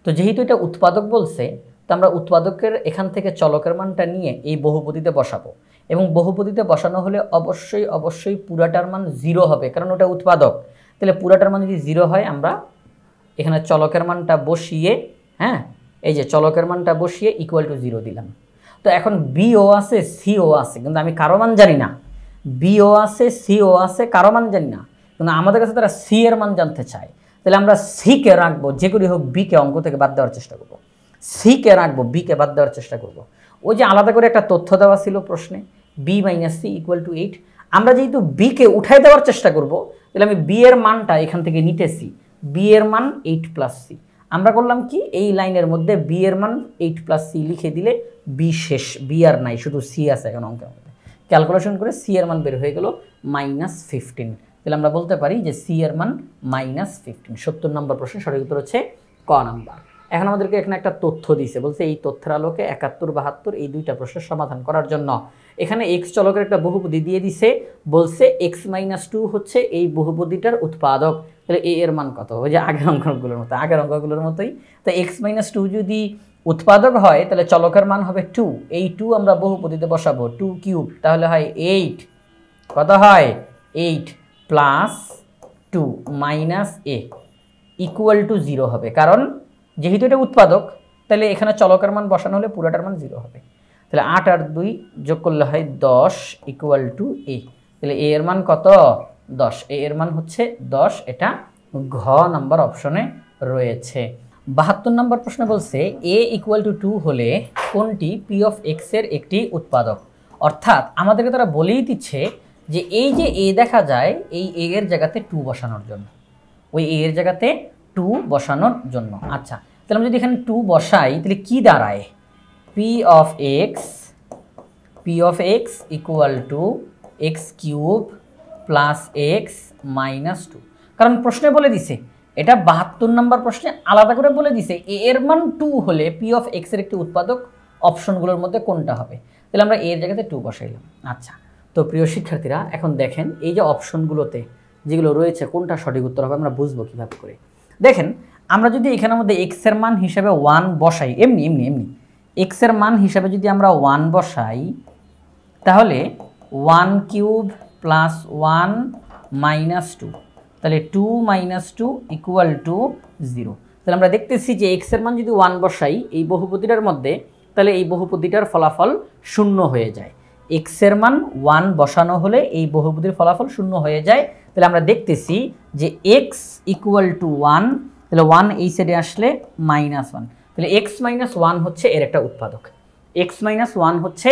তো যেহেতু এটা উৎপাদক বলছে, তো আমরা উৎপাদকের এখান থেকে চলকের মানটা নিয়ে এই বহুপদীতে বসাবো, এবং বহুপদীতে বসানো হলে অবশ্যই পুরাটার মান 0 হবে, কারণ ওটা উৎপাদক। তাহলে পুরাটার মান যদি 0 হয়, আমরা এখানে চলকের মানটা বসিয়ে, হ্যাঁ, এই যে চলকের মানটা বসিয়ে = 0 দিলাম। তো এখন b ও আছে, c ও আছে, কিন্তু আমি কারো মান জানি না। b ও আছে, c ও আছে, কারো মান জানি না, কিন্তু আমাদের কাছে তারা c এর মান জানতে চায়। তাহলে আমরা c কে রাখবো, যে করে হোক b কে অঙ্ক থেকে বাদ দেওয়ার চেষ্টা করব। c কে রাখবো, b কে বাদ দেওয়ার চেষ্টা করব। ওই যে আলাদা করে একটা তথ্য দেওয়া ছিল প্রশ্নে, b - c = 8। আমরা যেহেতু b কে উঠাই দেওয়ার চেষ্টা করব, তাহলে আমি b এর মানটা এখান থেকে নিতেছি, b এর মান 8 + c। আমরা করলাম কি, এই লাইনের মধ্যে b এর মান 8 + c লিখে দিলে b শেষ, b আর নাই, শুধু c আছে এখন অঙ্কের মধ্যে। ক্যালকুলেশন করে c এর মান বের হয়ে গেল -15। তাহলে আমরা বলতে পারি যে c এর মান -15। 70 নম্বর প্রশ্নের সঠিক উত্তর হচ্ছে ক নাম্বার। এখন আমাদেরকে এখানে একটা তথ্য দিয়েছে, বলছে এই তথ্যের আলোকে 71 72 এই দুইটা প্রশ্নের সমাধান করার জন্য এখানে x চলকের একটা বহুপদী দিয়ে দিছে, বলছে x - 2 হচ্ছে এই বহুপদীটার উৎপাদক। তাহলে এ এর মান কত? ওই যে আগের অঙ্কগুলোর মতোই। তো x-2 যদি উৎপাদক হয় তাহলে চলকের মান হবে 2, এই 2 আমরা বহুপদীতে বসাবো, 2 কিউব, তাহলে হয় 8, কত হয় 8 plus 2 minus a equal to 0 হবে, কারণ যেহেতু এটা উৎপাদক তাহলে এখানে চলকের মান বসানো হলে পুরোটার মান 0 হবে। তাহলে 8 আর 2 যোগ করলে হয় 10 ইকুয়াল টু a, তাহলে a এর মান কত? 10, a এর মান হচ্ছে 10, এটা ঘ নাম্বার অপশনে রয়েছে। 72 নম্বর প্রশ্ন বলছে a ইকুয়াল টু 2 হলে কোনটি p অফ x এর একটি উৎপাদক? অর্থাৎ আমাদেরকে তারা বলেই দিচ্ছে যে এই যে a দেখা যায় এই a এর জায়গাতে 2 বসানোর জন্য, ওই a এর জায়গাতে 2 বসানোর জন্য। আচ্ছা, তাহলে আমরা যদি এখানে 2 বসাই তাহলে কি দাঁড়ায়? p of x equal to x cube plus x minus 2, কারণ প্রশ্নে বলে দিছে, এটা 72 নম্বর প্রশ্নে আলাদা করে বলে দিছে a এর মান 2 হলে p অফ x এর একটি উৎপাদক অপশনগুলোর মধ্যে কোনটা হবে। তাহলে আমরা a এর জায়গাতে 2 বসাইলাম। আচ্ছা, তো প্রিয় শিক্ষার্থীরা এখন দেখেন এই যে অপশনগুলোতে যেগুলো রয়েছে কোনটা সঠিক উত্তর হবে আমরা বুঝবো কীভাবে করে। দেখেন আমরা যদি এখানের মধ্যে x এর মান হিসাবে 1 বসাই, এমনি x এর মান হিসাবে যদি আমরা 1 বসাই তাহলে 1 কিউব প্লাস 1 মাইনাস 2, তাহলে 2 মাইনাস 2 ইকুয়াল টু 0। তাহলে আমরা দেখতেছি যে x এর মান যদি 1 বসাই এই বহুপদীটার মধ্যে তাহলে এই বহুপদীটার ফলাফল 0 হয়ে যায়। x এর মান 1 বসানো হলে এই বহুপদীর ফলাফল 0 হয়ে যায়। তাহলে আমরা দেখতেছি যে x ইকুয়াল টু 1, তাহলে 1 এই সাইডে আসলে মাইনাস 1, তাহলে x মাইনাস 1 হচ্ছে এর একটা উৎপাদক। x মাইনাস 1 হচ্ছে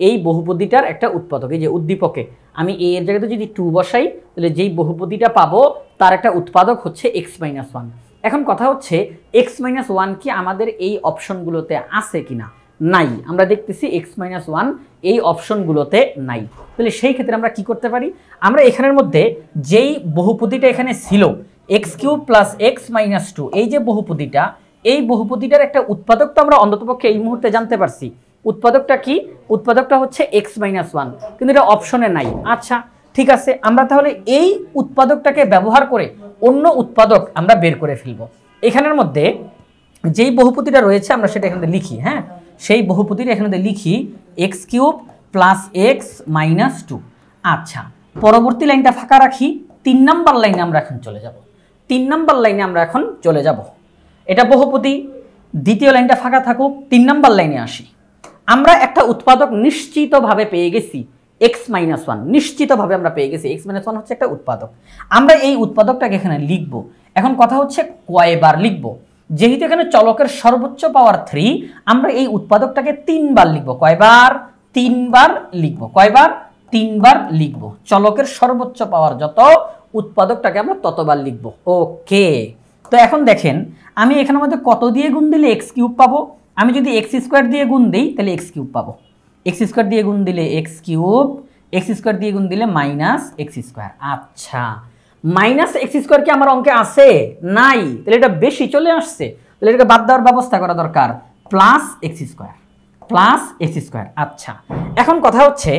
এই বহুপদীটার একটা উৎপাদক। এই যে উদ্দীপকে আমি a এর জায়গাতে যদি 2 বসাই তাহলে যেই বহুপদীটা পাবো তার একটা উৎপাদক হচ্ছে x মাইনাস 1। এখন কথা হচ্ছে x মাইনাস 1 কি আমাদের এই অপশনগুলোতে আছে কিনা? নাই, আমরা দেখতেছি x মাইনাস 1 এই অপশনগুলোতে নাই। তাহলে সেই ক্ষেত্রে আমরা কি করতে পারি? আমরা এখানের মধ্যে যেই বহুপদীটা এখানে ছিল x cube plus x minus 2, এই যে বহুপদীটা, এই বহুপদীটার একটা উৎপাদক তো আমরা অন্ততপক্ষে এই মুহূর্তে জানতে পারছি। উৎপাদকটা কি? উৎপাদকটা হচ্ছে x মাইনাস 1, কিন্তু এটা অপশনে নাই। আচ্ছা ঠিক আছে, আমরা তাহলে এই উৎপাদকটাকে ব্যবহার করে অন্য উৎপাদক আমরা বের করে ফেলবো। এখানের মধ্যে যেই বহুপদীটা রয়েছে আমরা সেটা এখানে লিখি। হ্যাঁ, সেই বহুপদীটা এখানে লিখি x cube plus x minus 2। আচ্ছা, পরবর্তী লাইনটা ফাঁকা রাখি, 3 নাম্বার লাইনে আমরা এখন চলে যাব। 3 নাম্বার লাইনে আমরা এখন চলে যাব, এটা বহুপদী, দ্বিতীয় লাইনটা ফাঁকা থাকুক, 3 নাম্বার লাইনে আসি। আমরা একটা উৎপাদক নিশ্চিতভাবে পেয়ে গেছি x মাইনাস 1, নিশ্চিতভাবে আমরা পেয়ে গেছি x মাইনাস 1 হচ্ছে একটা উৎপাদক। আমরা এই উৎপাদকটাকে এখানে লিখব। এখন কথা হচ্ছে কয়বার লিখব? যেহেতু এখানে চলকের সর্বোচ্চ পাওয়ার 3, আমরা এই উৎপাদকটাকে 3 বার লিখব। কয়বার? 3 বার লিখব। কয়বার? 3 বার লিখব। চলকের সর্বোচ্চ পাওয়ার যত উৎপাদকটাকে আমরা ততবার লিখব। ওকে, তো এখন দেখেন আমি এখানের মধ্যে কত দিয়ে গুণ দিলে x কিউব পাবো? আমি যদি x স্কোয়ার দিয়ে গুণ দিই তাহলে x কিউব পাবো। x স্কোয়ার দিয়ে গুণ দিলে x কিউব, x স্কোয়ার দিয়ে গুণ দিলে মাইনাস x স্কোয়ার। আচ্ছা, মাইনাস x স্কোয়ার কি আমার অঙ্কে আছে? নাই, তাহলে এটা বেশি চলে আসছে, তাহলে এটাকে বাদ দেওয়ার ব্যবস্থা করা দরকার। Plus x square, plus x square. আচ্ছা, এখন কথা হচ্ছে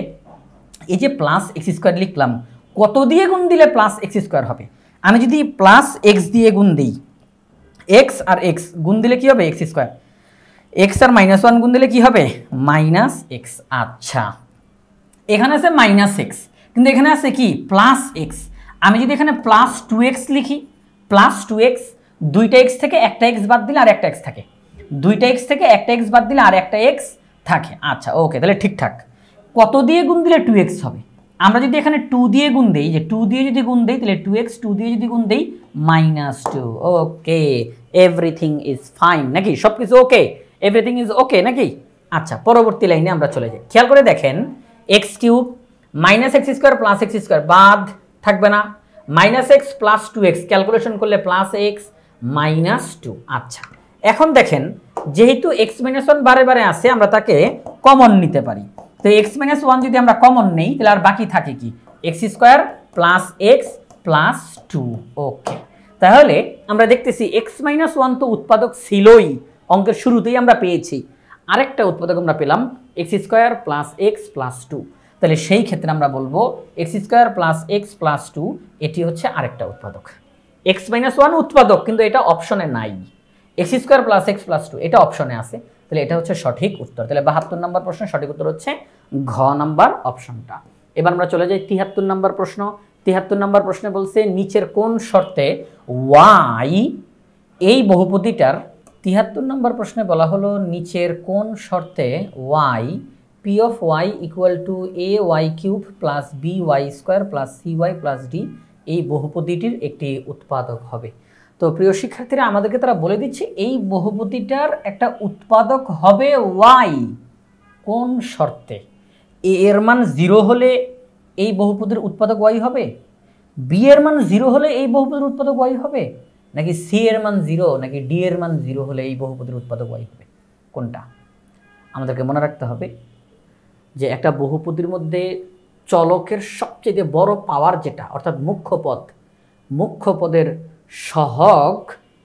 এই যে প্লাস x স্কোয়ার লিখলাম, কত দিয়ে গুণ দিলে প্লাস x স্কোয়ার হবে? আমি যদি প্লাস x দিয়ে গুণ দিই, x আর x গুণ দিলে কি হবে? x square. x আর মাইনাস 1 গুণ দিলে কি হবে? Minus x। আচ্ছা, এখানে আছে মাইনাস x, কিন্তু এখানে আছে কি? Plus x। আমি যদি এখানে প্লাস 2x লিখি, প্লাস 2x, দুইটা x থেকে একটা x বাদ দিলে আর একটা x থাকে, দুইটা x থেকে একটা x বাদ দিলে আর একটা x থাকে। আচ্ছা ওকে, তাহলে ঠিকঠাক। কত দিয়ে গুণ দিলে 2x হবে? আমরা যদি এখানে 2 দিয়ে গুণ দেই, যে 2 দিয়ে যদি গুণ দেই তাহলে 2x, 2 দিয়ে যদি গুণ দেই minus 2। Okay, everything is fine নাকি? সব কিছু ওকে, এভরিথিং ইজ ওকে নাকি? আচ্ছা, পরবর্তী লাইনে আমরা চলে যাই। খেয়াল করে দেখেন, x cube minus x square plus x square বাদ থাকবে না, minus x plus 2x calculation করলে প্লাস এক্স মাইনাস 2। আচ্ছা, এখন দেখেন যেহেতু এক্স মাইনাস 1 বারে বারে আসে আমরা তাকে কমন নিতে পারি। তো এক্স মাইনাস 1 যদি আমরা কমন নেই তাহলে আর বাকি থাকে কি? X square plus x plus 2। ওকে, তাহলে আমরা দেখতেছি এক্স মাইনাস 1 তো উৎপাদক ছিলই, অঙ্কের শুরুতেই আমরা পেয়েছি। আরেকটা উৎপাদক আমরা পেলাম x square plus x plus 2। তাহলে সেই ক্ষেত্রে আমরা বলবো x square plus x plus 2 এটি হচ্ছে আরেকটা উৎপাদক। এক্স মাইনাস ওয়ান উৎপাদক, কিন্তু এটা অপশনে নাই। X square plus x plus two এটা অপশনে আছে, তাহলে এটা হচ্ছে সঠিক উত্তর। তাহলে 72 নম্বর প্রশ্নের সঠিক উত্তর হচ্ছে ঘ নাম্বার অপশনটা। এবার আমরা চলে যাই 73 নম্বর প্রশ্ন। 73 নম্বর প্রশ্নে বলছে নিচের কোন শর্তে ওয়াই এই বহুপদীটার 73 নম্বর প্রশ্নে বলা হলো নিচের কোন শর্তে y p of y equal to a Y cube plus B Y square plus C Y plus d এই বহুপদীটির একটি উৎপাদক হবে। তো প্রিয় শিক্ষার্থীরা, আমাদেরকে তারা বলে দিচ্ছে এই বহুপদীটার একটা উৎপাদক হবে ওয়াই। কোন শর্তে? এ এর মান 0 হলে এই বহুপদীর উৎপাদক ওয়াই হবে, বি এর মান 0 হলে এই বহুপদীর উৎপাদক ওয়াই হবে, নাকি সি এর মান 0 নাকি ডি এর মান 0 হলে এই বহুপদীর উৎপাদক ওয়াই হবে? কোনটা? আমাদেরকে মনে রাখতে হবে যে একটা বহুপদীর মধ্যে চলকের সবচেয়ে বড় পাওয়ার যেটা, অর্থাৎ মুখ্য পদের সহগ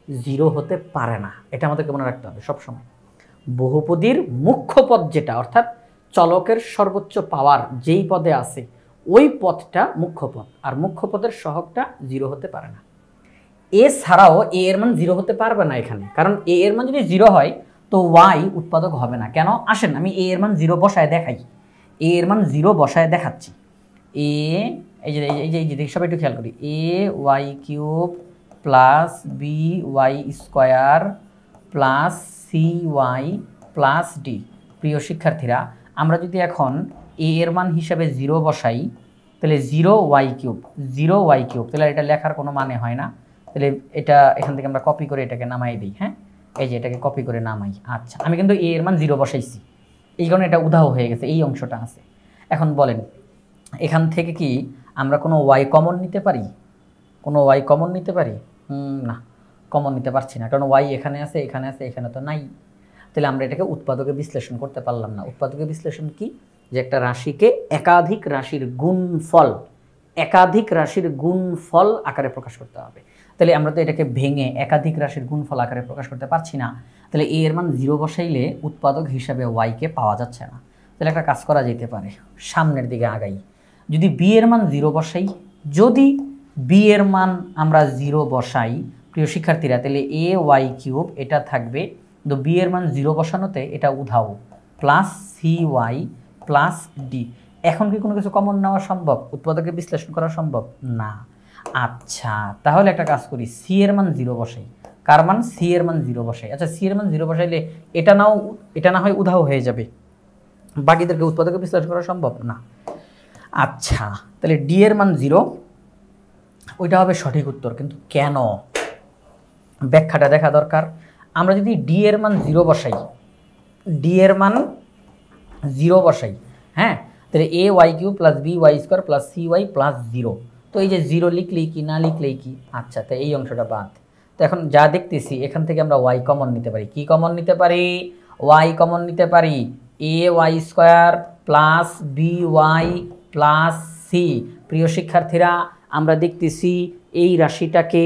0 হতে পারে না। এটা আমাদেরকে মনে রাখতে হবে সবসময়। বহুপদীর মুখ্য পদ যেটা, অর্থাৎ চলকের সর্বোচ্চ পাওয়ার যেই পদে আছে ওই পদটা মুখ্য পদ, আর মুখ্য পদের সহগটা 0 হতে পারে না। এছাড়াও এ এর মান 0 হতে পারবে না এখানে, কারণ এ এর মান যদি 0 হয় তো ওয়াই উৎপাদক হবে না। কেন? আসেন আমি এ এর মান 0 বসায় দেখাই। এ এর মান 0 বসায় দেখাচ্ছি। এই যে সবাই একটু খেয়াল করি, A Y cube plus B Y square plus C Y plus D. প্রিয় শিক্ষার্থীরা, আমরা যদি এখন এ এর মান হিসাবে 0 বসাই তাহলে 0 ওয়াই কিউব, তাহলে এটা লেখার কোনো মানে হয় না। তাহলে এটা এখান থেকে আমরা কপি করে এটাকে নামাই দিই। হ্যাঁ, এই যে এটাকে কপি করে নামাই। আচ্ছা, আমি কিন্তু এ এর মান 0 বসাইছি, এই কারণে এটা উধাও হয়ে গেছে, এই অংশটা আছে। এখন বলেন এখান থেকে কি আমরা কোনো ওয়াই কমন নিতে পারি? না, কমন নিতে পারছি না, কারণ ওয়াই এখানে আছে, এখানে তো নাই। তাহলে আমরা এটাকে উৎপাদকে বিশ্লেষণ করতে পারলাম না। উৎপাদকে বিশ্লেষণ কি? যে একটা রাশিকে একাধিক রাশির গুণফল আকারে প্রকাশ করতে হবে। তাহলে আমরা তো এটাকে ভেঙে একাধিক রাশির গুণফল আকারে প্রকাশ করতে পারছি না। তাহলে এ এর মান 0 বসাইলে উৎপাদক হিসাবে ওয়াইকে পাওয়া যাচ্ছে না। তাহলে একটা কাজ করা যেতে পারে, সামনের দিকে আগাই। যদি বি এর মান 0 বসাই, আমরা 0 বসাই প্রিয় শিক্ষার্থীরা, তাহলে এ ওয়াই কিউব এটা থাকবে, তো বি এর মান 0 বসানোতে এটা উধাও, plus C Y plus d. এখন কি কোনো কিছু কমন নেওয়া সম্ভব? উৎপাদকে বিশ্লেষণ করা সম্ভব না। আচ্ছা, তাহলে একটা কাজ করি, সি এর মান 0 বসাই। কার মান? সি এর মান 0 বসাই। আচ্ছা, সি এর মান 0 বসাইলে এটা না হয় উধাও হয়ে যাবে, বাকিদেরকে উৎপাদকে বিশ্লেষণ করা সম্ভব না। আচ্ছা, তাহলে ডি এর মান 0, ওইটা হবে সঠিক উত্তর। কিন্তু কেন? ব্যাখ্যাটা দেখা দরকার। আমরা যদি ডি এর মান 0 বসাই, হ্যাঁ, তাহলে A Y cube plus B Y square plus C Y plus 0, তো এই যে 0 লিখলেই কি, না লিখলেই কি? আচ্ছা, তো এই অংশটা বাদ। তো এখন যা দেখতেছি এখান থেকে আমরা ওয়াই কমন নিতে পারি। কি কমন নিতে পারি? ওয়াই কমন নিতে পারি। A Y square plus B Y plus C. প্রিয় শিক্ষার্থীরা, আমরা দেখতেছি এই রাশিটাকে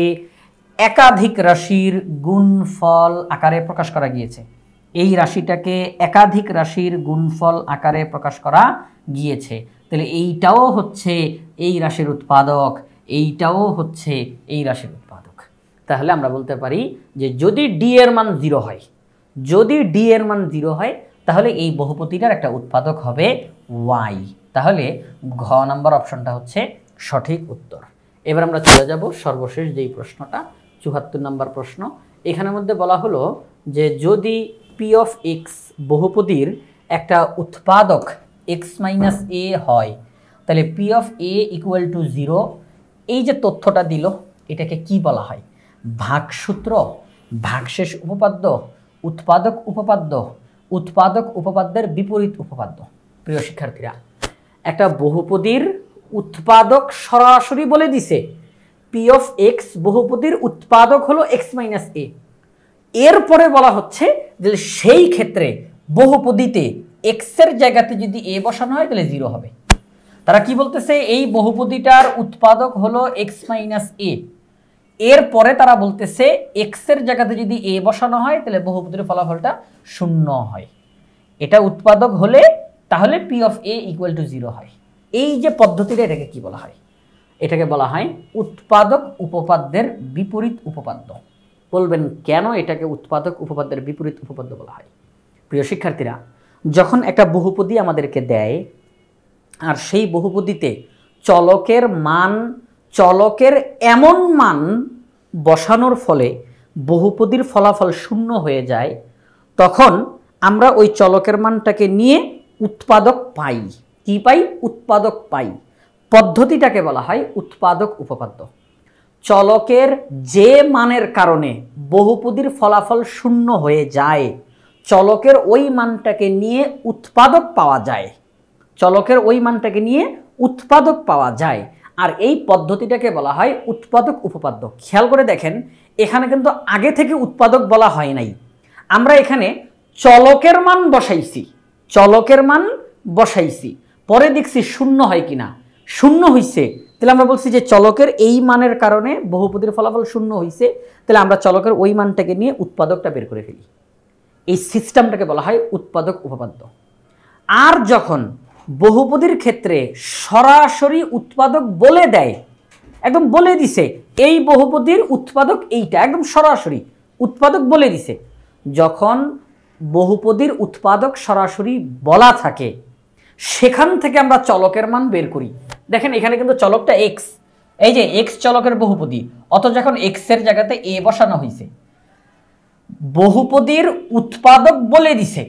একাধিক রাশির গুণফল আকারে প্রকাশ করা গিয়েছে। তাহলে এইটাও হচ্ছে এই রাশির উৎপাদক, এইটাও হচ্ছে এই রাশির উৎপাদক। তাহলে আমরা বলতে পারি যে যদি ডি এর মান 0 হয়, তাহলে এই বহুপদীটার একটা উৎপাদক হবে ওয়াই। তাহলে ঘ নাম্বার অপশনটা হচ্ছে সঠিক উত্তর। এবার আমরা চলে যাব সর্বশেষ যেই প্রশ্নটা, 74 নম্বর প্রশ্ন। এখানের মধ্যে বলা হলো যে যদি পি অফ এক্স বহুপদীর একটা উৎপাদক এক্স মাইনাস এ হয়, তাহলে P of A equal to 0, এই যে তথ্যটা দিল এটাকে কি বলা হয়? ভাগসূত্র, ভাগশেষ উপপাদ্য, উৎপাদক উপপাদ্যের বিপরীত উপপাদ্য। প্রিয় শিক্ষার্থীরা, একটা বহুপদীর উৎপাদক সরাসরি বলে দিছে পি অফ এক্স বহুপদীর উৎপাদক হলো এক্স মাইনাস এ। এরপরে বলা হচ্ছে যে সেই ক্ষেত্রে বহুপদীতে এক্স এর জায়গাতে যদি এ বসানো হয় তাহলে 0 হবে। তারা কি বলতেছে? এই বহুপদীটার উৎপাদক হলো এক্স মাইনাস এ। এরপরে তারা বলতেছে এক্স এর জায়গাতে যদি এ বসানো হয় তাহলে বহুপদীর ফলাফলটা 0 হয়। এটা উৎপাদক হলে তাহলে P of A equal to 0 হয়। এই যে পদ্ধতিটা, এটাকে কি বলা হয়? এটাকে বলা হয় উৎপাদক উপপাদ্যের বিপরীত উপপাদ্য। বলবেন কেন এটাকে উৎপাদক উপপাদ্যের বিপরীত উপপাদ্য বলা হয়? প্রিয় শিক্ষার্থীরা, যখন একটা বহুপদী আমাদেরকে দেয় আর সেই বহুপদীতে চলকের এমন মান বসানোর ফলে বহুপদীর ফলাফল শূন্য হয়ে যায়, তখন আমরা ওই চলকের মানটাকে নিয়ে উৎপাদক পাই। কি পাই? উৎপাদক পাই। পদ্ধতিটাকে বলা হয় উৎপাদক উপপাদ্য। চলকের যে মানের কারণে বহুপদীর ফলাফল শূন্য হয়ে যায়, চলকের ওই মানটাকে নিয়ে উৎপাদক পাওয়া যায়। চলকের ওই মানটাকে নিয়ে উৎপাদক পাওয়া যায়, আর এই পদ্ধতিটাকে বলা হয় উৎপাদক উপপাদ্য। খেয়াল করে দেখেন, এখানে কিন্তু আগে থেকে উৎপাদক বলা হয় নাই। আমরা এখানে চলকের মান বসাইছি, পরে দেখছি শূন্য হয় কিনা। শূন্য হইছে, তাহলে আমরা বলছি যে চলকের এই মানের কারণে বহুপদীর ফলাফল শূন্য হইছে, তাহলে আমরা চলকের ওই মানটাকে নিয়ে উৎপাদকটা বের করে ফেলি। এই সিস্টেমটাকে বলা হয় উৎপাদক উপপাদ্য। আর যখন বহুপদীর ক্ষেত্রে সরাসরি উৎপাদক বলে দেয়, একদম বলে দিছে এই বহুপদীর উৎপাদক এইটা, একদম সরাসরি উৎপাদক বলে দিছে, যখন বহুপদীর উৎপাদক সরাসরি বলা থাকে, সেখান থেকে আমরা চলকের মান বের করি। দেখেন এখানে কিন্তু চলকটা এক্স, এই যে এক্স চলকের বহুপদী, অথচ যখন এক্স এর জায়গাতে এ বসানো হয়েছে, বহুপদীর উৎপাদক বলে দিছে,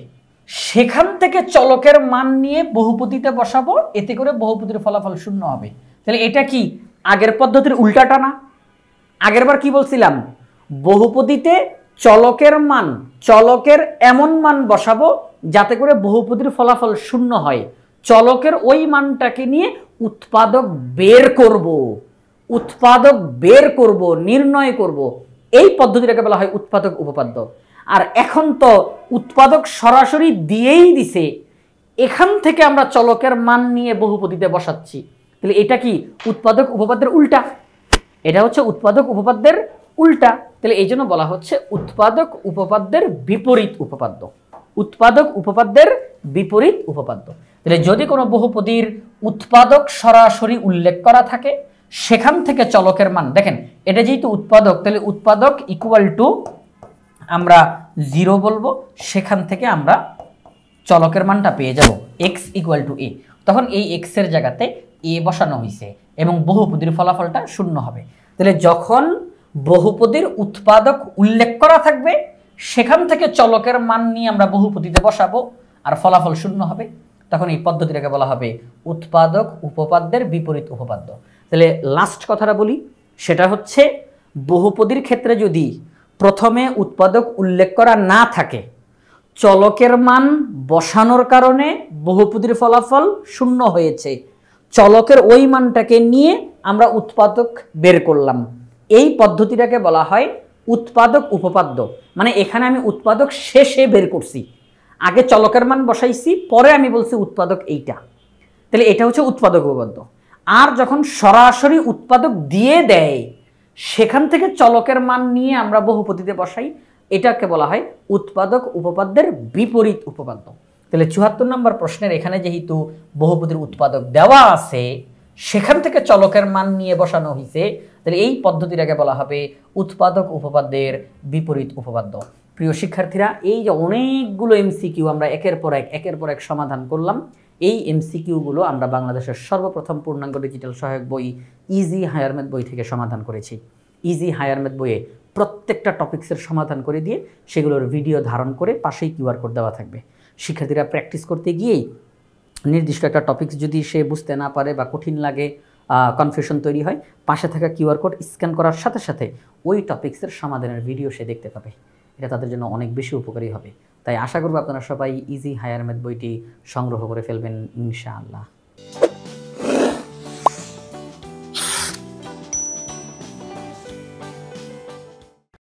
সেখান থেকে চলকের মান নিয়ে বহুপদীতে বসাবো, এতে করে বহুপদীর ফলাফল শূন্য হবে। তাহলে এটা কি আগের পদ্ধতির উল্টাটা না? আগেরবার কি বলছিলাম? বহুপদীতে চলকের এমন মান বসাবো যাতে করে বহুপদীর ফলাফল শূন্য হয়, চলকের ওই মানটাকে নিয়ে উৎপাদক বের করব, নির্ণয় করব। এই পদ্ধতিটাকে বলা হয় উৎপাদক উপপাদ্য। আর এখন তো উৎপাদক সরাসরি দিয়েই দিছে, এখান থেকে আমরা চলকের মান নিয়ে বহুপদীতে বসাচ্ছি। তাহলে এটা কি উৎপাদক উপপাদ্যের উল্টা? এটা হচ্ছে উৎপাদক উপপাদ্যের উল্টা। তাহলে এই জন্য বলা হচ্ছে উৎপাদক উপপাদ্যের বিপরীত উপপাদ্য। উৎপাদক উপপাদ্যের বিপরীত উপপাদ্য। তাহলে যদি কোনো বহুপদীর উৎপাদক সরাসরি উল্লেখ করা থাকে, সেখান থেকে চলকের মান, দেখেন এটা যেহেতু উৎপাদক, তাহলে উৎপাদক ইকুয়াল টু আমরা 0 বলবো, সেখান থেকে আমরা চলকের মানটা পেয়ে যাব x ইকুয়াল টু a। তখন এই x এর জায়গাতে a বসানো হয়েছে এবং বহুপদীর ফলাফলটা শূন্য হবে। তাহলে যখন বহুপদীর উৎপাদক উল্লেখ করা থাকবে, সেখান থেকে চলকের মান নিয়ে আমরা বহুপদীতে বসাবো আর ফলাফল শূন্য হবে, তখন এই পদ্ধতিটাকে বলা হবে উৎপাদক উপপাদ্যের বিপরীত উপপাদ্য। তাহলে লাস্ট কথাটা বলি, সেটা হচ্ছে বহুপদীর ক্ষেত্রে যদি প্রথমে উৎপাদক উল্লেখ করা না থাকে, চলকের মান বসানোর কারণে বহুপদীর ফলাফল শূন্য হয়েছে, চলকের ওই মানটাকে নিয়ে আমরা উৎপাদক বের করলাম, এই পদ্ধতিটাকে বলা হয় উৎপাদক উপপাদ্য। মানে এখানে আমি উৎপাদক শেষে বের করছি, আগে চলকের মান বসাইছি, পরে আমি বলছি উৎপাদক এইটা। তাহলে এটা হচ্ছে উৎপাদক উপপাদ্য। আর যখন সরাসরি উৎপাদক দিয়ে দেয়, সেখান থেকে চলকের মান নিয়ে আমরা বহুপদীতে বসাই, এটাকে বলা হয় উৎপাদক উপপাদ্যের বিপরীত উপপাদ্য। তাহলে ৭৪ নম্বর প্রশ্নের এখানে যেহেতু বহুপদীর উৎপাদক দেওয়া আছে, সেখান থেকে চলকের মান নিয়ে বসানো হয়েছে, তাহলে এই পদ্ধতিটাকে বলা হবে উৎপাদক উপপাদ্যের বিপরীত উপপাদ্য। প্রিয় শিক্ষার্থীরা, এই যে অনেকগুলো এমসিকিউ আমরা একের পর এক সমাধান করলাম, এই এমসিকিউগুলো আমরা বাংলাদেশের সর্বপ্রথম পূর্ণাঙ্গ ডিজিটাল সহায়ক বই ইজি হায়ার ম্যাথ বই থেকে সমাধান করেছি। ইজি হায়ার ম্যাথ বইয়ে প্রত্যেকটা টপিক্সের সমাধান করে দিয়ে সেগুলোর ভিডিও ধারণ করে পাশেই কিউআর কোড দেওয়া থাকবে। শিক্ষার্থীরা প্র্যাকটিস করতে গিয়েই নির্দিষ্ট একটা টপিক্স যদি সে বুঝতে না পারে বা কঠিন লাগে, কনফিউশন তৈরি হয়, পাশে থাকা কিউআর কোড স্ক্যান করার সাথে সাথে ওই টপিক্সের সমাধানের ভিডিও সে দেখতে পাবে। এটা তাদের জন্য অনেক বেশি উপকারী হবে। তাই আশা করব আপনারা সবাই ইজি হায়ার ম্যাথ বইটি সংগ্রহ করে ফেলবেন ইনশাআল্লাহ।